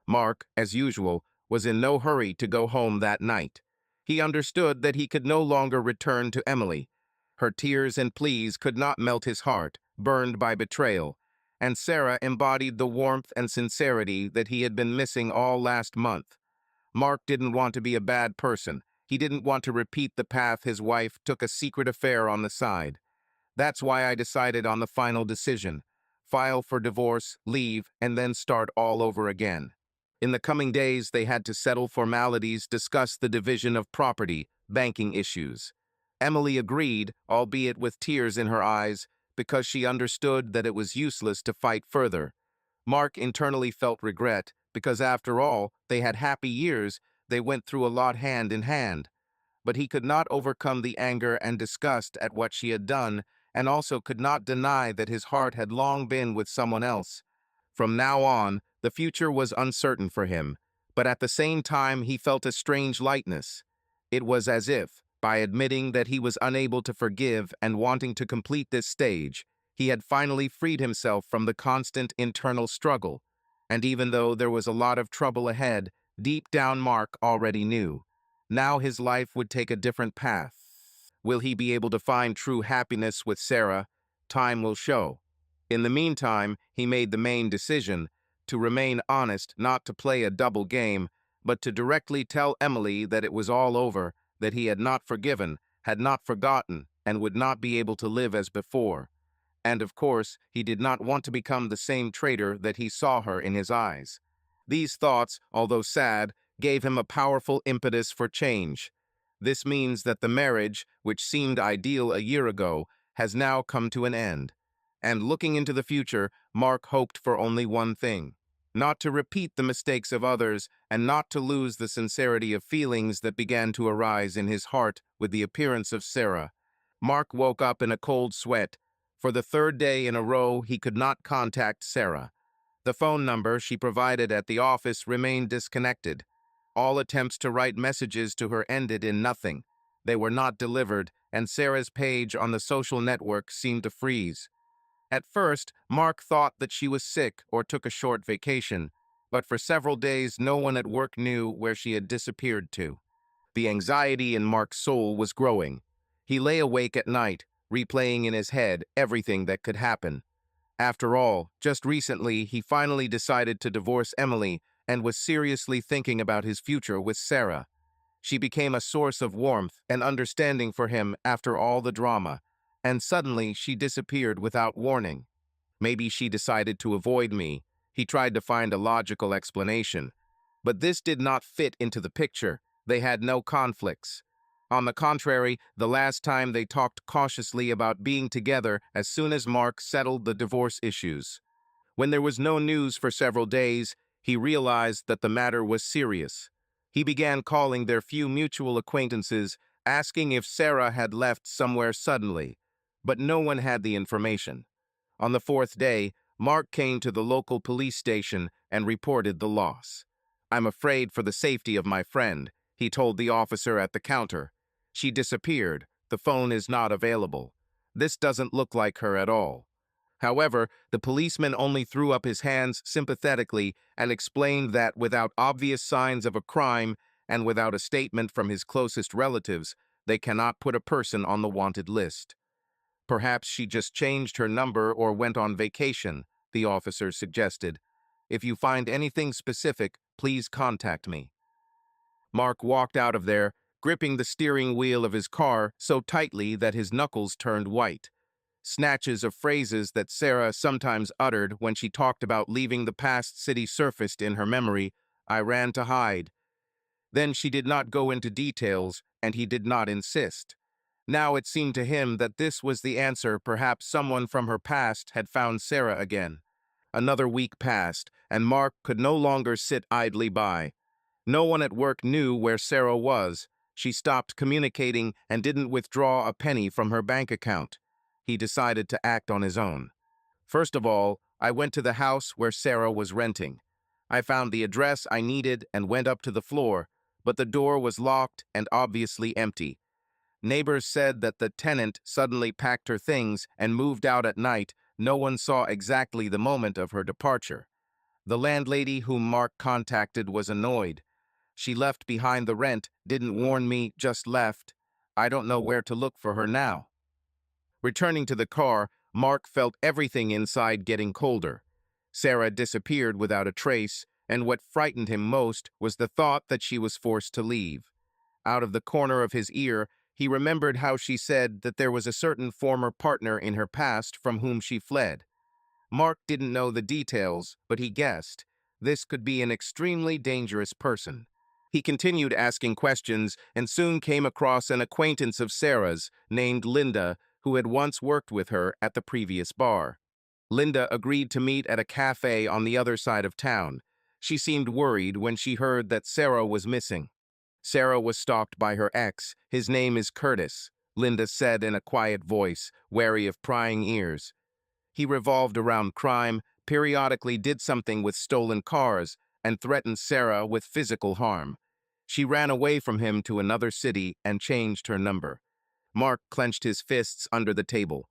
Mark, as usual, was in no hurry to go home that night. He understood that he could no longer return to Emily. Her tears and pleas could not melt his heart, burned by betrayal, and Sarah embodied the warmth and sincerity that he had been missing all last month. Mark didn't want to be a bad person. He didn't want to repeat the path his wife took a secret affair on the side. That's why I decided on the final decision: file for divorce, leave, and then start all over again. In the coming days, they had to settle formalities, discuss the division of property, banking issues. Emily agreed, albeit with tears in her eyes, because she understood that it was useless to fight further. Mark internally felt regret, because after all, they had happy years. They went through a lot hand in hand. But he could not overcome the anger and disgust at what she had done, and also could not deny that his heart had long been with someone else. From now on, the future was uncertain for him, but at the same time he felt a strange lightness. It was as if, by admitting that he was unable to forgive and wanting to complete this stage, he had finally freed himself from the constant internal struggle. And even though there was a lot of trouble ahead, deep down Mark already knew. Now his life would take a different path. Will he be able to find true happiness with Sarah? Time will show. In the meantime, he made the main decision: to remain honest, not to play a double game, but to directly tell Emily that it was all over, that he had not forgiven, had not forgotten, and would not be able to live as before. And of course, he did not want to become the same traitor that he saw her in his eyes. These thoughts, although sad, gave him a powerful impetus for change. This means that the marriage, which seemed ideal a year ago, has now come to an end. And looking into the future, Mark hoped for only one thing: not to repeat the mistakes of others and not to lose the sincerity of feelings that began to arise in his heart with the appearance of Sarah. Mark woke up in a cold sweat. For the third day in a row, he could not contact Sarah. The phone number she provided at the office remained disconnected. All attempts to write messages to her ended in nothing. They were not delivered, and Sarah's page on the social network seemed to freeze. At first, Mark thought that she was sick or took a short vacation, but for several days no one at work knew where she had disappeared to. The anxiety in Mark's soul was growing. He lay awake at night, replaying in his head everything that could happen. After all, just recently he finally decided to divorce Emily and was seriously thinking about his future with Sarah. She became a source of warmth and understanding for him after all the drama, and suddenly she disappeared without warning. Maybe she decided to avoid me. He tried to find a logical explanation. But this did not fit into the picture. They had no conflicts. On the contrary, the last time they talked cautiously about being together as soon as Mark settled the divorce issues. When there was no news for several days, he realized that the matter was serious. He began calling their few mutual acquaintances, asking if Sarah had left somewhere suddenly, but no one had the information. On the fourth day, Mark came to the local police station and reported the loss. "I'm afraid for the safety of my friend," he told the officer at the counter. "She disappeared. The phone is not available. This doesn't look like her at all." However, the policeman only threw up his hands sympathetically and explained that without obvious signs of a crime and without a statement from his closest relatives, they cannot put a person on the wanted list. "Perhaps she just changed her number or went on vacation," the officer suggested. "If you find anything specific, please contact me." Mark walked out of there, gripping the steering wheel of his car so tightly that his knuckles turned white. Snatches of phrases that Sarah sometimes uttered when she talked about leaving the past city surfaced in her memory. "I ran to hide." Then she did not go into details, and he did not insist. Now it seemed to him that this was the answer. Perhaps someone from her past had found Sarah again. Another week passed, and Mark could no longer sit idly by. No one at work knew where Sarah was. She stopped communicating and didn't withdraw a penny from her bank account. He decided to act on his own. First of all, I went to the house where Sarah was renting. I found the address I needed and went up to the floor, but the door was locked and obviously empty. Neighbors said that the tenant suddenly packed her things and moved out at night, No one saw exactly the moment of her departure. The landlady whom Mark contacted was annoyed. She left behind the rent, didn't warn me, just left. I don't know where to look for her now. Returning to the car, Mark felt everything inside getting colder. Sarah disappeared without a trace, and what frightened him most was the thought that she was forced to leave. Out of the corner of his ear, he remembered how she said that there was a certain former partner in her past from whom she fled. Mark didn't know the details, but he guessed this could be an extremely dangerous person. He continued asking questions and soon came across an acquaintance of Sarah's named Linda, who had once worked with her at the previous bar. Linda agreed to meet at a cafe on the other side of town. She seemed worried when she heard that Sarah was missing. Sarah was stalked by her ex. His name is Curtis, Linda said in a quiet voice, wary of prying ears. He revolved around crime, periodically did something with stolen cars, and threatened Sarah with physical harm. She ran away from him to another city and changed her number. Mark clenched his fists under the table.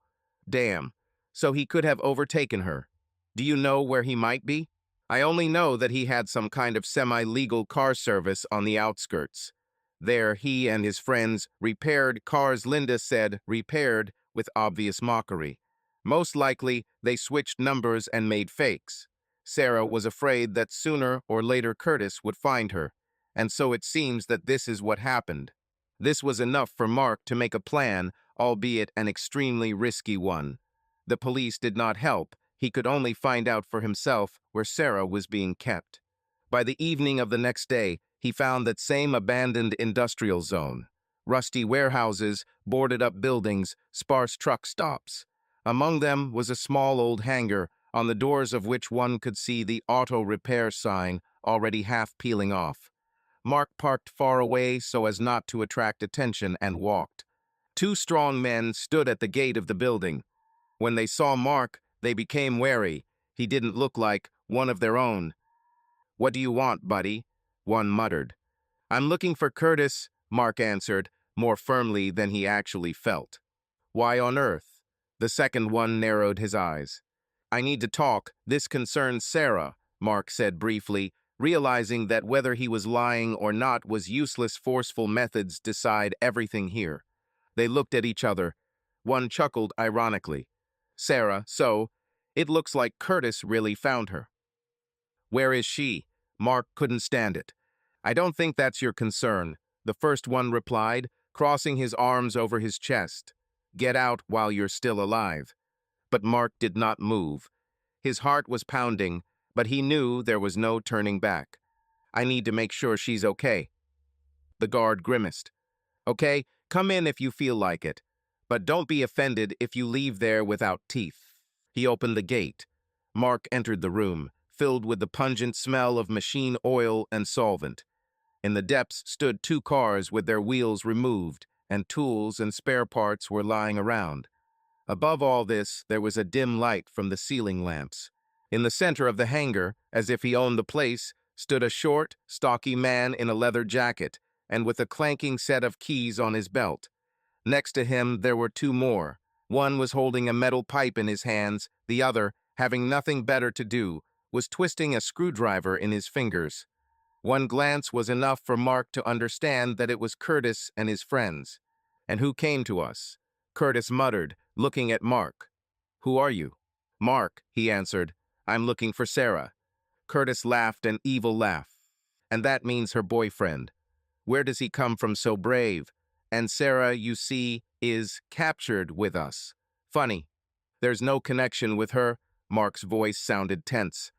Damn, so he could have overtaken her. Do you know where he might be? I only know that he had some kind of semi-legal car service on the outskirts. There, he and his friends repaired cars. Linda said repaired with obvious mockery. Most likely, they switched numbers and made fakes. Sarah was afraid that sooner or later Curtis would find her, and so it seems that this is what happened. This was enough for Mark to make a plan, albeit an extremely risky one. The police did not help. He could only find out for himself where Sarah was being kept. By the evening of the next day, he found that same abandoned industrial zone. Rusty warehouses, boarded-up buildings, sparse truck stops. Among them was a small old hangar, on the doors of which one could see the auto repair sign already half peeling off. Mark parked far away so as not to attract attention and walked. Two strong men stood at the gate of the building. When they saw Mark, they became wary. He didn't look like one of their own. "What do you want, buddy?" one muttered. "I'm looking for Curtis," Mark answered, more firmly than he actually felt. "Why on earth?" The second one narrowed his eyes. "I need to talk. This concerns Sarah," Mark said briefly, realizing that whether he was lying or not was useless. Forceful methods decide everything here. They looked at each other. One chuckled ironically. "Sarah, so it looks like Curtis really found her." "Where is she?" Mark couldn't stand it. "I don't think that's your concern," the first one replied, crossing his arms over his chest. "Get out while you're still alive." But Mark did not move. His heart was pounding, but he knew there was no turning back. "I need to make sure she's okay." The guard grimaced. "Okay, come in if you feel like it, but don't be offended if you leave there without teeth." He opened the gate. Mark entered the room, filled with the pungent smell of machine oil and solvent. In the depths stood two cars with their wheels removed, and tools and spare parts were lying around. Above all this, there was a dim light from the ceiling lamps. In the center of the hangar, as if he owned the place, stood a short, stocky man in a leather jacket, and with a clanking set of keys on his belt. Next to him, there were two more. One was holding a metal pipe in his hands, the other, having nothing better to do, was twisting a screwdriver in his fingers. One glance was enough for Mark to understand that it was Curtis and his friends. "And who came to us?" Curtis muttered, looking at Mark. "Who are you?" "Mark," he answered. "I'm looking for Sarah." Curtis laughed an evil laugh. "And that means her boyfriend. Where does he come from so brave? And Sarah, you see, is captured with us. Funny. There's no connection with her." Mark's voice sounded tense.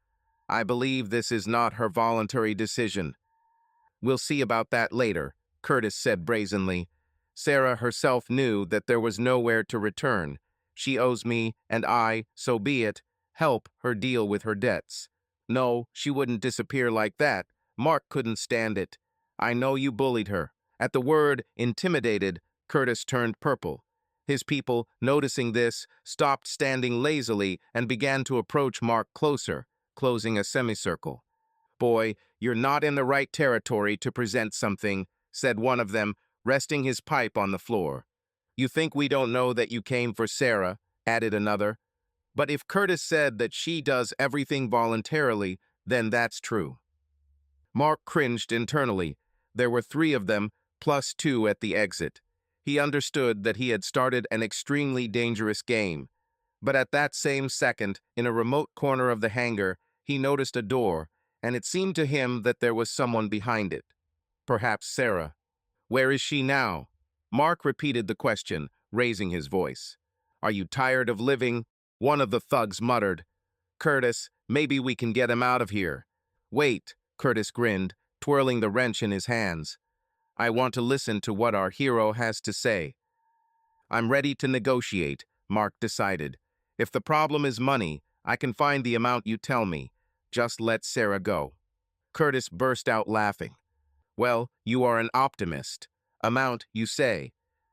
"I believe this is not her voluntary decision." "We'll see about that later," Curtis said brazenly. "Sarah herself knew that there was nowhere to return. She owes me, and so be it, help her deal with her debts. No, she wouldn't disappear like that." Mark couldn't stand it. "I know you bullied her." At the word intimidated, Curtis turned purple. His people, noticing this, stopped standing lazily and began to approach Mark closer, closing a semicircle. "Boy, you're not in the right territory to present something," said one of them, resting his pipe on the floor. "You think we don't know that you came for Sarah," added another. But if Curtis said that she does everything voluntarily, then that's true. Mark cringed internally. There were three of them, plus two at the exit. He understood that he had started an extremely dangerous game. But at that same second, in a remote corner of the hangar, he noticed a door, and it seemed to him that there was someone behind it. Perhaps Sarah. Where is she now? Mark repeated the question, raising his voice. Are you tired of living? One of the thugs muttered. Curtis, maybe we can get him out of here. Wait, Curtis grinned, twirling the wrench in his hands. I want to listen to what our hero has to say. I'm ready to negotiate, Mark decided. If the problem is money, I can find the amount you tell me. Just let Sarah go. Curtis burst out laughing. Well, you are an optimist. Amount, you say.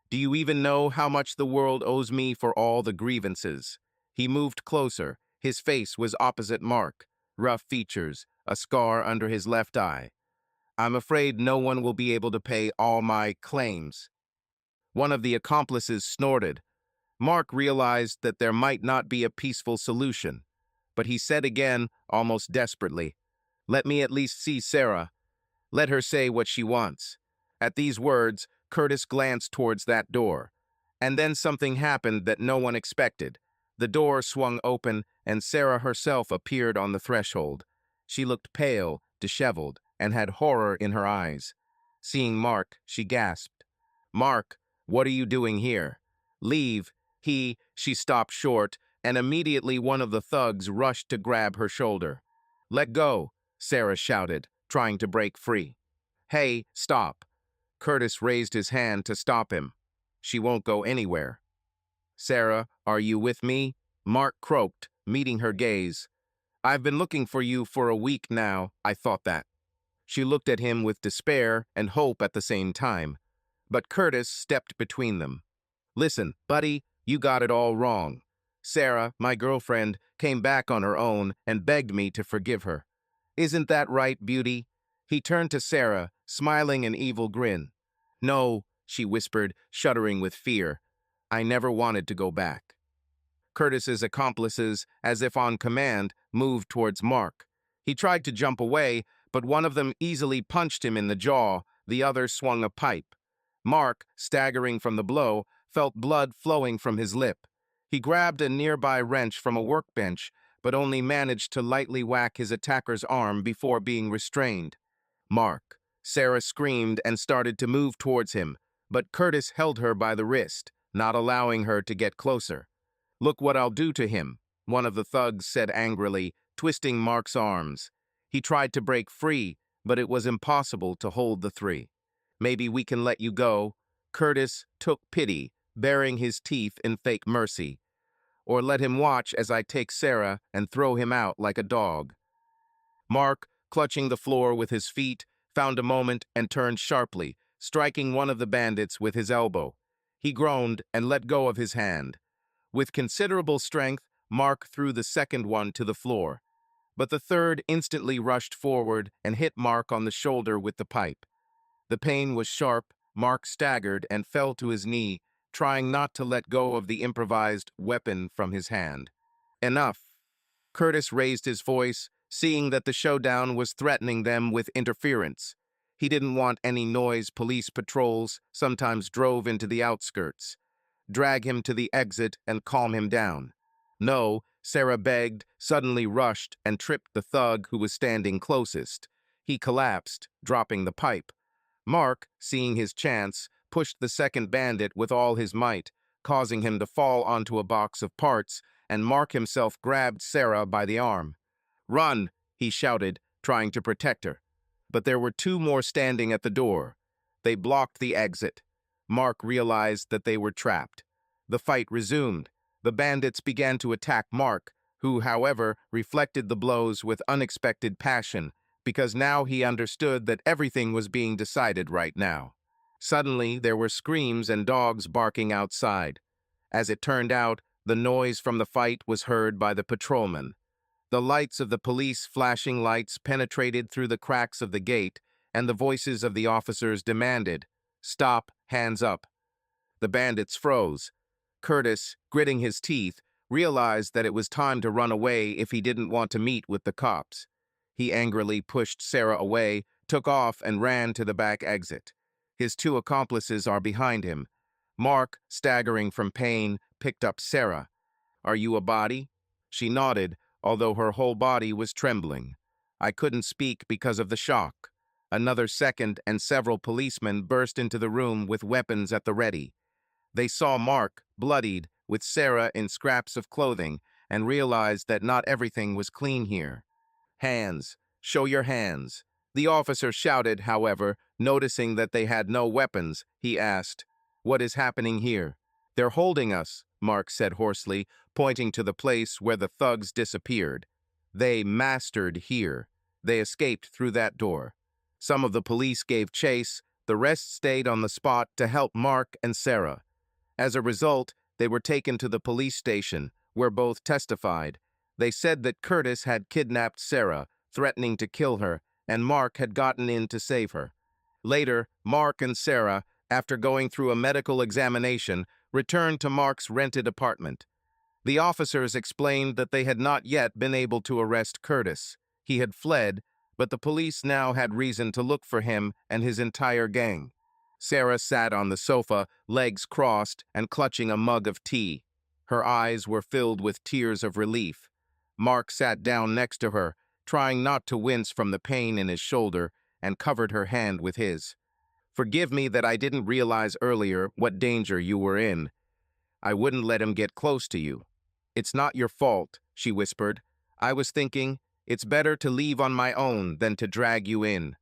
Do you even know how much the world owes me for all the grievances? He moved closer. His face was opposite Mark. Rough features, a scar under his left eye. I'm afraid no one will be able to pay all my claims. One of the accomplices snorted. Mark realized that there might not be a peaceful solution. But he said again, almost desperately, let me at least see Sarah. Let her say what she wants. At these words, Curtis glanced towards that door. And then something happened that no one expected. The door swung open, and Sarah herself appeared on the threshold. She looked pale, disheveled, and had horror in her eyes. Seeing Mark, she gasped. Mark, what are you doing here? Leave. She stopped short, and immediately one of the thugs rushed to grab her shoulder. Let go, Sarah shouted, trying to break free. Hey, stop. Curtis raised his hand to stop him. She won't go anywhere. Sarah, are you with me? Mark croaked, meeting her gaze. I've been looking for you for a week now, I thought that. She looked at him with despair and hope at the same time. But Curtis stepped between them. Listen, buddy, you got it all wrong. Sarah, my girlfriend, came back on her own and begged me to forgive her. Isn't that right, beauty? He turned to Sarah, smiling an evil grin. No, she whispered, shuddering with fear. I never wanted to go back. Curtis's accomplices, as if on command, moved towards Mark. He tried to jump away, but one of them easily punched him in the jaw, the other swung a pipe. Mark, staggering from the blow, felt blood flowing from his lip. He grabbed a nearby wrench from a workbench, but only managed to lightly whack his attacker's arm before being restrained. Mark. Sarah screamed and started to move towards him, but Curtis held her by the wrist, not allowing her to get closer. Look what I'll do to him, one of the thugs said angrily, twisting Mark's arms. He tried to break free, but it was impossible to hold the three. Maybe we can let you go. Curtis took pity, baring his teeth in fake mercy. Or let him watch as I take Sarah and throw him out like a dog. Mark, clutching the floor with his feet, found a moment and turned sharply, striking one of the bandits with his elbow. He groaned and let go of his hand. With considerable strength, Mark threw the second one to the floor. But the third instantly rushed forward and hit Mark on the shoulder with the pipe. The pain was sharp. Mark staggered and fell to his knee, trying not to let go of the improvised weapon from his hand. Enough. Curtis raised his voice, seeing that the showdown was threatening them with interference. He didn't want any noise. Police patrols sometimes drove into the outskirts. Drag him to the exit and calm him down. No, Sarah begged, suddenly rushed and tripped the thug who was standing closest. He collapsed, dropping the pipe. Mark, seeing his chance, pushed the second bandit with all his might, causing him to fall onto a box of parts, and Mark himself grabbed Sarah by the arm. Run, he shouted, trying to protect her. But there were two more standing at the door. They blocked the exit. Mark realized that they were trapped. The fight resumed. The bandits began to attack Mark, who, however, reflected the blows with unexpected passion, because now he understood that everything was being decided right now. Suddenly, there were screams and dogs barking outside. As it turned out, the noise from the fight was heard by the patrolman. The lights of the police flashing lights penetrated through the cracks of the gate, and the voices of the officers demanded, "Stop, hands up." The bandits froze. Curtis, gritting his teeth, realized that it was time to run away if he didn't want to meet with the cops. He angrily pushed Sarah away, took off, and ran to the back exit. His two accomplices are behind him. Mark, staggering from pain, picked up Sarah. "Are you a body?" She nodded, although her whole body was trembling. I couldn't speak because of the shock. Another second, and several policemen burst into the room with weapons at the ready. They saw Mark, bloodied, with Sarah in scraps of clothing, and realized that not everything was clean here. "Hands! Show your hands!" The officer shouted, however, noticing that they had no weapons. He asked, "What is happening here?" "They're holding us," Mark said hoarsely, pointing to the place where the thugs disappeared. "They mastered here. They escaped through that door." Some of the police gave chase. The rest stayed on the spot to help Mark and Sarah. As a result, they were taken to the police station, where both testified. They said that Curtis had kidnapped Sarah, threatening to kill her, and Mark had gotten in to save her. Later, Mark and Sarah, after going through a medical examination, returned to Mark's rented apartment. The officers explained that they had not yet been able to arrest Curtis. He had fled, but the police now had reason to look for him and his entire gang. Sarah sat on the sofa, legs crossed and clutching a mug of tea. Her eyes were filled with tears of relief. Mark sat down next to her, trying not to wince from the pain in his shoulder, and covered her hand with his. "Forgive me that I didn't realize earlier what danger you were in. I wouldn't let him get close to you." "It's not your fault," she whispered. "I was thinking, it's better to leave on my own than to drag you in.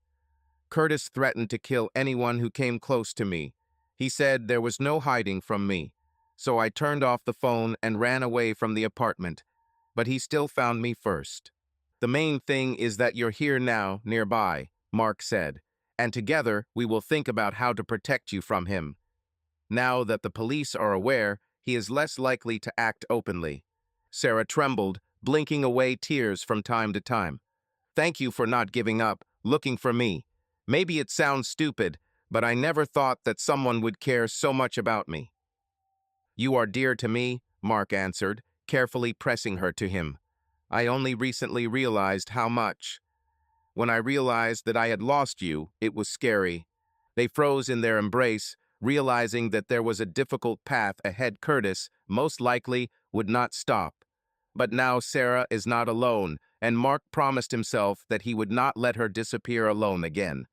Curtis threatened to kill anyone who came close to me. He said there was no hiding from me. So I turned off the phone and ran away from the apartment. But he still found me first. The main thing is that you're here now, nearby," Mark said, "and together we will think about how to protect you from him. Now that the police are aware, he is less likely to act openly." Sarah trembled, blinking away tears from time to time. "Thank you for not giving up, looking for me. Maybe it sounds stupid, but I never thought that someone would care so much about me." "You are dear to me," Mark answered, carefully pressing her to him. "I only recently realized how much. When I realized that I had lost you, it was scary." They froze in their embrace, realizing that there was a difficult path ahead. Curtis, most likely, would not stop. But now Sarah is not alone, and Mark promised himself that he would not let her disappear alone again.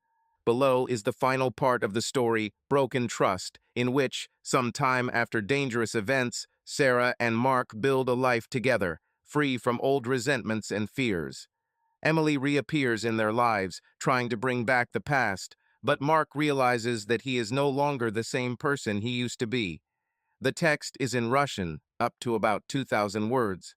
Below is the final part of the story, Broken Trust, in which, some time after dangerous events, Sarah and Mark build a life together, free from old resentments and fears. Emily reappears in their lives, trying to bring back the past, but Mark realizes that he is no longer the same person he used to be. The text is in Russian, up to about 2,000 words.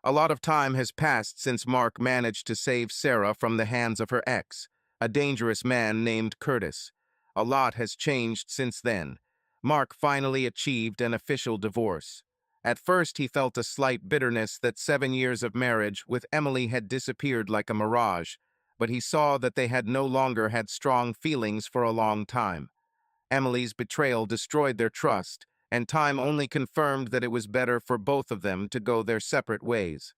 A lot of time has passed since Mark managed to save Sarah from the hands of her ex, a dangerous man named Curtis. A lot has changed since then. Mark finally achieved an official divorce. At first, he felt a slight bitterness that 7 years of marriage with Emily had disappeared like a mirage, but he saw that they had no longer had strong feelings for a long time. Emily's betrayal destroyed their trust, and time only confirmed that it was better for both of them to go their separate ways.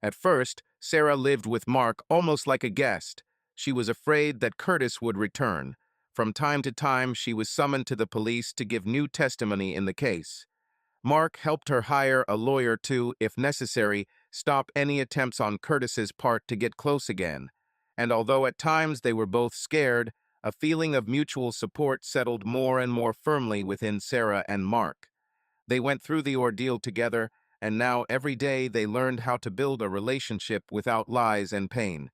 At first, Sarah lived with Mark almost like a guest. She was afraid that Curtis would return. From time to time, she was summoned to the police to give new testimony in the case. Mark helped her hire a lawyer to, if necessary, stop any attempts on Curtis's part to get close again. And although at times they were both scared, a feeling of mutual support settled more and more firmly within Sarah and Mark. They went through the ordeal together, and now every day they learned how to build a relationship without lies and pain.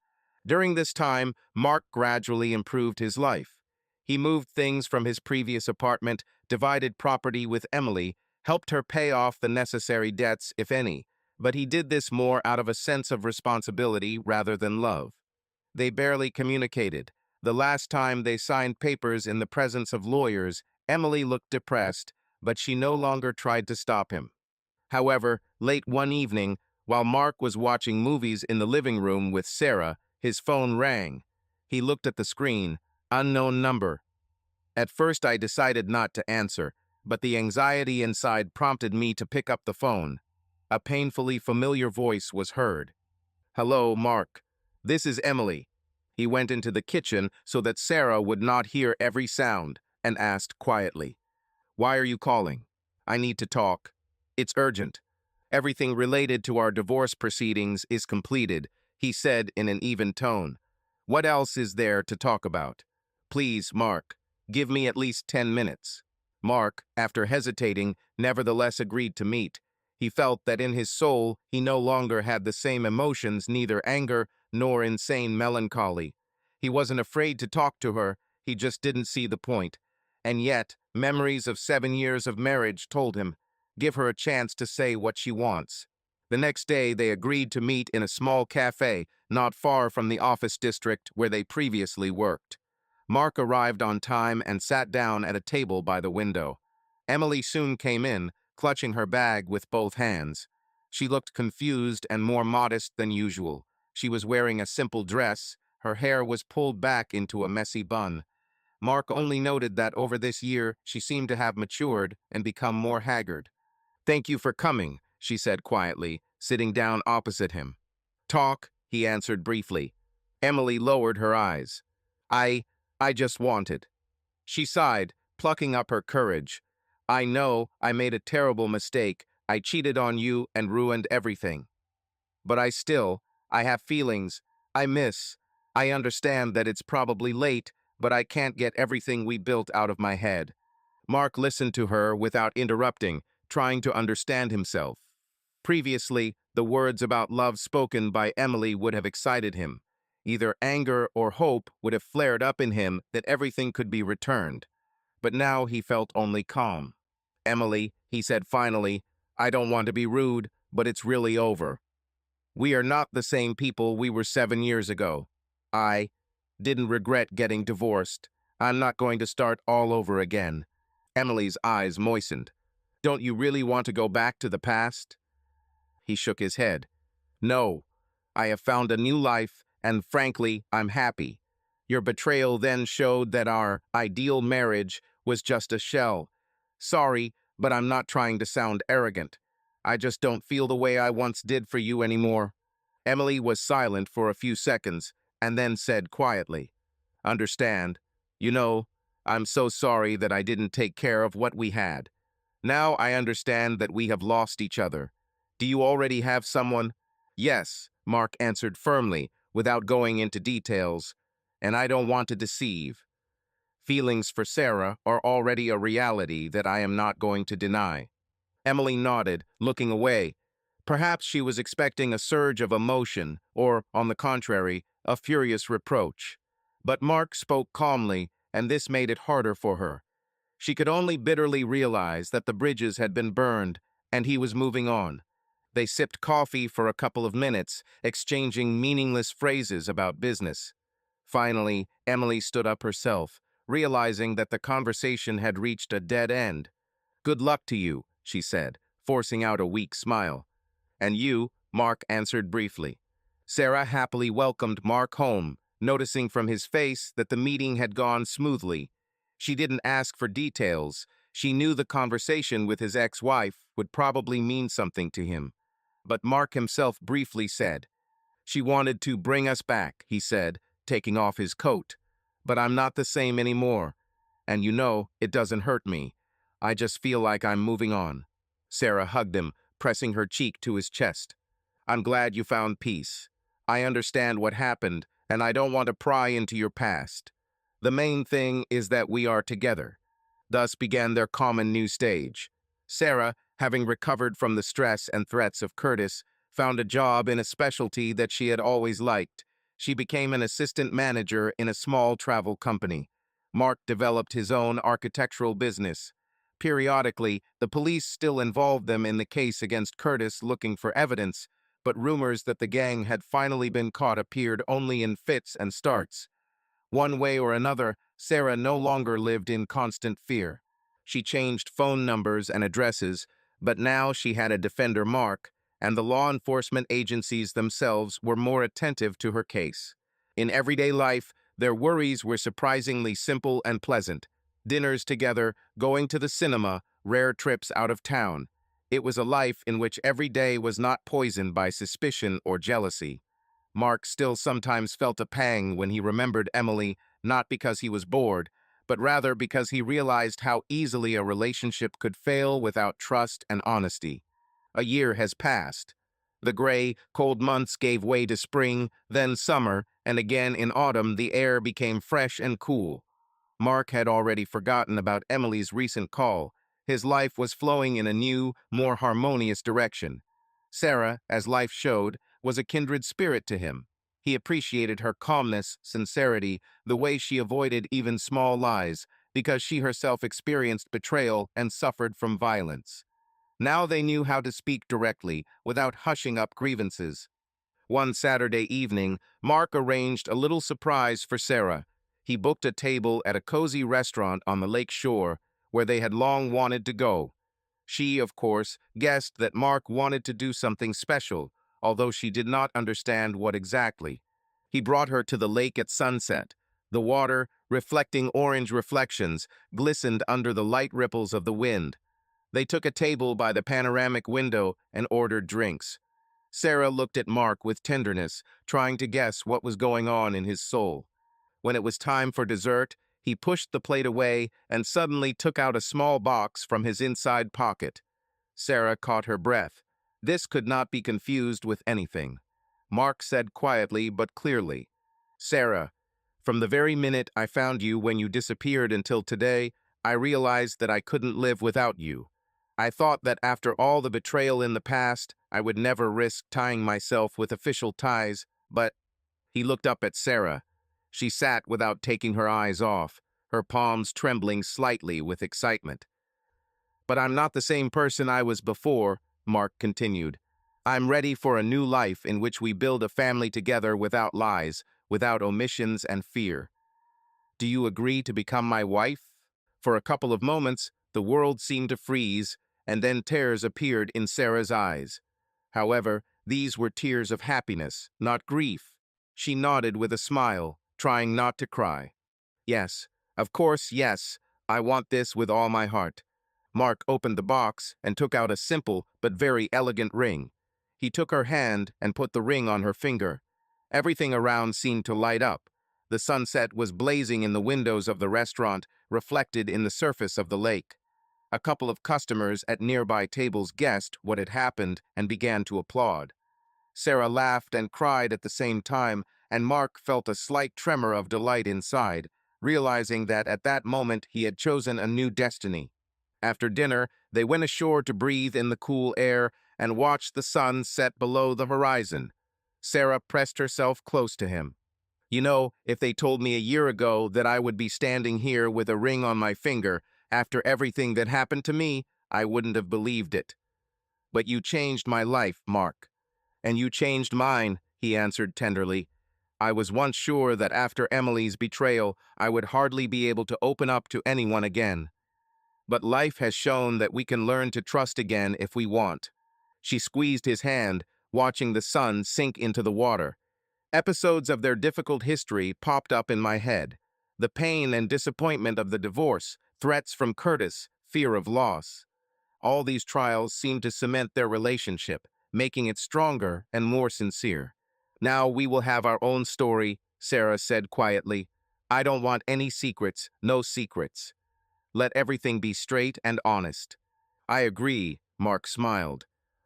During this time, Mark gradually improved his life. He moved things from his previous apartment, divided property with Emily, helped her pay off the necessary debts, if any, but he did this more out of a sense of responsibility rather than love. They barely communicated. The last time they signed papers in the presence of lawyers, Emily looked depressed, but she no longer tried to stop him. However, late one evening, while Mark was watching movies in the living room with Sarah, his phone rang. He looked at the screen. Unknown number. At first I decided not to answer, but the anxiety inside prompted me to pick up the phone. A painfully familiar voice was heard. "Hello, Mark. This is Emily." He went into the kitchen so that Sarah would not hear every sound and asked quietly, "Why are you calling?" "I need to talk. It's urgent. Everything related to our divorce proceedings is completed," he said in an even tone. "What else is there to talk about? Please, Mark, give me at least 10 minutes." Mark, after hesitating, nevertheless agreed to meet. He felt that in his soul he no longer had the same emotions, neither anger nor insane melancholy. He wasn't afraid to talk to her, he just didn't see the point. And yet, memories of 7 years of marriage told him, give her a chance to say what she wants. The next day, they agreed to meet in a small cafe not far from the office district where they previously worked. Mark arrived on time and sat down at a table by the window. Emily soon came in, clutching her bag with both hands. She looked confused and more modest than usual. She was wearing a simple dress. Her hair was pulled back into a messy bun. Mark only noted that over this year, she seemed to have matured and become more haggard. "Thank you for coming," she said quietly, sitting down opposite him. "Talk," he answered briefly. Emily lowered her eyes. I, I just wanted." She sighed, plucking up her courage. "I know I made a terrible mistake. I cheated on you and ruined everything. But I have feelings. I miss. I understand that it's probably late, but I can't get everything we built out of my head." Mark listened to her without interrupting, trying to understand himself. Previously, the words about love spoken by Emily would have excited him. Either anger or hope would have flared up in him that everything could be returned. But now he felt only calm. "Emily," he said finally, "I don't want to be rude, but it's really over. We are not the same people we were 7 years ago. I didn't regret getting divorced. I'm not going to start all over again." Emily's eyes moistened. "Don't you really want to go back to the past?" He shook his head. "No, I have found a new life, and frankly, I'm happy. Your betrayal then showed that our ideal marriage was just a shell. Sorry, but I'm not trying to sound arrogant. I just don't feel the way I once did for you anymore." Emily was silent for a few seconds, and then said quietly, "Understand. You know, I'm so sorry that I didn't take care of what we had. Now I understand that we have lost each other. Do you already have someone?" "Yes," Mark answered firmly, without going into details. "And I don't want to deceive. Feelings for Sarah are already a reality that I am not going to deny." Emily nodded, looking away. Perhaps she was expecting a surge of emotion, or, on the contrary, a furious reproach. But Mark spoke calmly, and this made it harder for her. She could only bitterly realize that the bridges had been burned, and he was moving on. They sipped coffee for a couple of minutes, exchanging meaningless phrases about business. Finally, Emily stood up herself, realizing that the conversation had reached a dead end. "Good luck to you," she said, forcing out a weak smile. "And you," Mark answered briefly. Sarah happily welcomed Mark home, noticing from his face that the meeting had gone smoothly. She didn't ask for details. She knew the conversation with his ex-wife would probably mean something to him. But Mark himself briefly said, "She wanted to bring us back," he said, taking off his coat. "But I'm not the same anymore. And you know, it doesn't hurt me. I just feel like I'm moving on." Sarah hugged him, pressing her cheek to his chest. "I'm glad you found peace. I understand what happened, and I don't want to pry into your past. The main thing is that we are together." Thus began their common new stage. Sarah, having recovered from the stress and threats of Curtis, found a job in a specialty that she had always liked. She became an assistant manager in a small travel company. Mark developed his own architectural business. Periodically, the police still involved them in the case against Curtis looking for evidence, but rumors that the gang had finally been caught appeared only in fits and starts. One way or another, Sarah no longer lived in constant fear. She changed phone numbers and addresses, but now she had a defender, Mark, and the law enforcement agencies themselves were more attentive to her case. In everyday life, their worries were surprisingly simple and pleasant. Dinners together, going to the cinema, rare trips out of town. It was a life in which every day was not poisoned by suspicion or jealousy. Mark still sometimes felt a pang when he remembered Emily, not because he was bored, but rather because he realized how easily a relationship could fail without trust and honesty. A year has passed. The gray, cold months gave way to spring, then summer, and again in autumn the air became fresh and cool. Mark had already forgotten about Emily's recent call. His life was flowing in a new, more harmonious direction. Sarah, as life showed, was a kindred spirit to him. He appreciated her calmness, sincerity, the way she avoided even small lies, because she herself experienced betrayal and suffered from violence. Now they knew how to speak directly, without hushing up grievances. One Saturday evening, Mark arranged a little surprise for Sarah. He booked a table at a cozy restaurant on the lake shore, where they had long wanted to go. She, of course, guessed that Mark wanted to do something special, although she did not understand what exactly. He brought her to the lake at sunset. The water, reflecting orange reflections, glistened under the light ripples of the wind. They took a table by the panoramic window and ordered drinks. Sarah looked at Mark with tenderness, trying to guess what was going on in his soul. When it was time for dessert, he pushed the plate away and suddenly took out a small box from his inside pocket. Sarah caught her breath. This could not be confused with anything. Mark said quietly but clearly, "Sarah, from the very minute I found you when you disappeared until today, I realized that I couldn't live without you. I thought that after all the betrayal in the past, I would never risk tying myself with official ties, but—" He looked up at Sarah. She sat without taking her eyes off, her palms trembling slightly with excitement. "But I'm not the same person I was before," Mark continued. "I'm ready for a new life in which we build a family together without lies, without omissions and fear. Do you agree to become my wife?" For a couple of moments, the world seemed to freeze, and then tears appeared in Sarah's eyes. However, these were tears of happiness, not grief. She nodded with a smile, trying not to cry. "Yes, of course, yes. I want this with all my heart." Mark opened the box and took out a simple but very elegant ring. He took her hand and put the ring on her finger. Everything around seemed to light up. The sunset was blazing in the windows of the restaurant, reflected in the surface of the lake. A couple of customers at nearby tables guessed what had happened and began to applaud. Sarah laughed and cried at the same time, and Mark felt a slight tremor of delight inside, realizing that at that moment he had chosen a new destiny. After dinner, they went ashore to breathe in the cool air and watch the sun set below the horizon. Sarah pressed herself close to him. "You know, if they told me a year ago that I would be standing here with a ring on my finger after everything that happened to me, I wouldn't have believed it. But you changed my life, Mark." "And you changed mine," he answered tenderly. "I was once sure that after Emily's betrayal, I would hardly be able to open up to anyone again. But life has shown that we can learn to trust again if we want." She squeezed his hand, watching the sun sink into the water. Episodes of their difficult history popped up in my head. The pain and disappointment of the divorce, threats from Curtis, fear of loss. All these trials seemed to cement their relationship, making it stronger and more sincere. "Now we will have our own story," Sarah said quietly. "I don't want any secrets, no secrets. Let everything be straight and honest." "I agree," Mark smiled.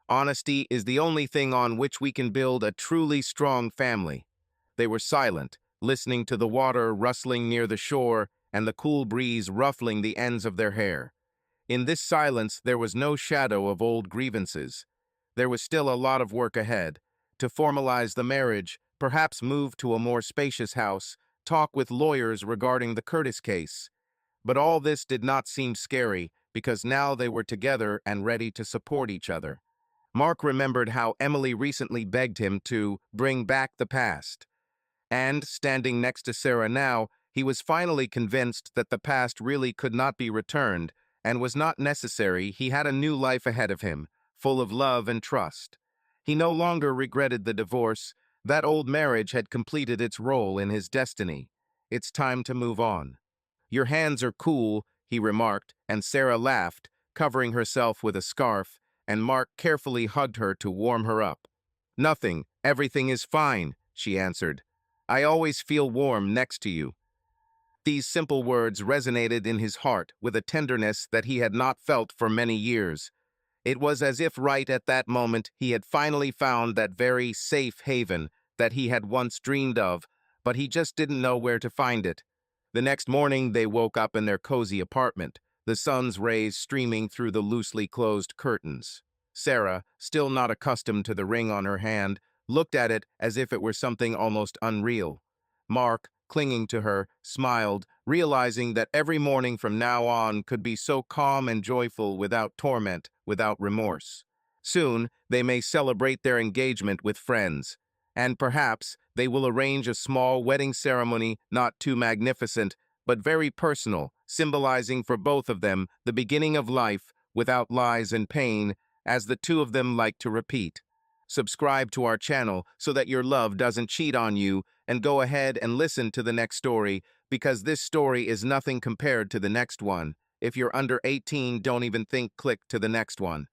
"Honesty is the only thing on which we can build a truly strong family." They were silent, listening to the water rustling near the shore and the cool breeze ruffling the ends of their hair. In this silence, there was no shadow of old grievances. There was still a lot of work ahead. To formalize the marriage, perhaps move to a more spacious house, talk with lawyers regarding the Curtis case. But all this did not seem scary, because now they were together and ready to support each other. Mark remembered how Emily recently begged him to bring back the past. And, standing next to Sarah now, he was finally convinced that the past really could not be returned and was not necessary. He had a new life ahead of him, full of love and trust. He no longer regretted the divorce. That old marriage had completed its role in his destiny. It's time to move on. "Your hands are cool," he remarked, and Sarah laughed, covering herself with a scarf, and Mark carefully hugged her to warm her up. "Nothing, everything is fine," she answered. "I always feel warm next to you." These simple words resonated in his heart with a tenderness that he had not felt for many years. It was as if right at that moment he had finally found that very safe haven that he had once dreamed of, but he just didn't know where to find it. The next morning they woke up in their cozy apartment, the sun's rays streaming through the loosely closed curtains. Sarah, still not accustomed to the ring on her hand, looked at it as if it were something almost unreal. Mark, clinging to her, smiled, realizing that every morning from now on could be so calm and joyful without torment, without remorse. Soon, they may celebrate their engagement with friends, and perhaps they will arrange a small wedding ceremony not too magnificent, but very personal, symbolizing for both of them the beginning of life without lies and pain, as the two of them like to repeat. Subscribe to our channel so that your love doesn't cheat on you, and go ahead and listen to the next story, because this story is nothing compared to the next one. If you're under 18, don't even click to the next one.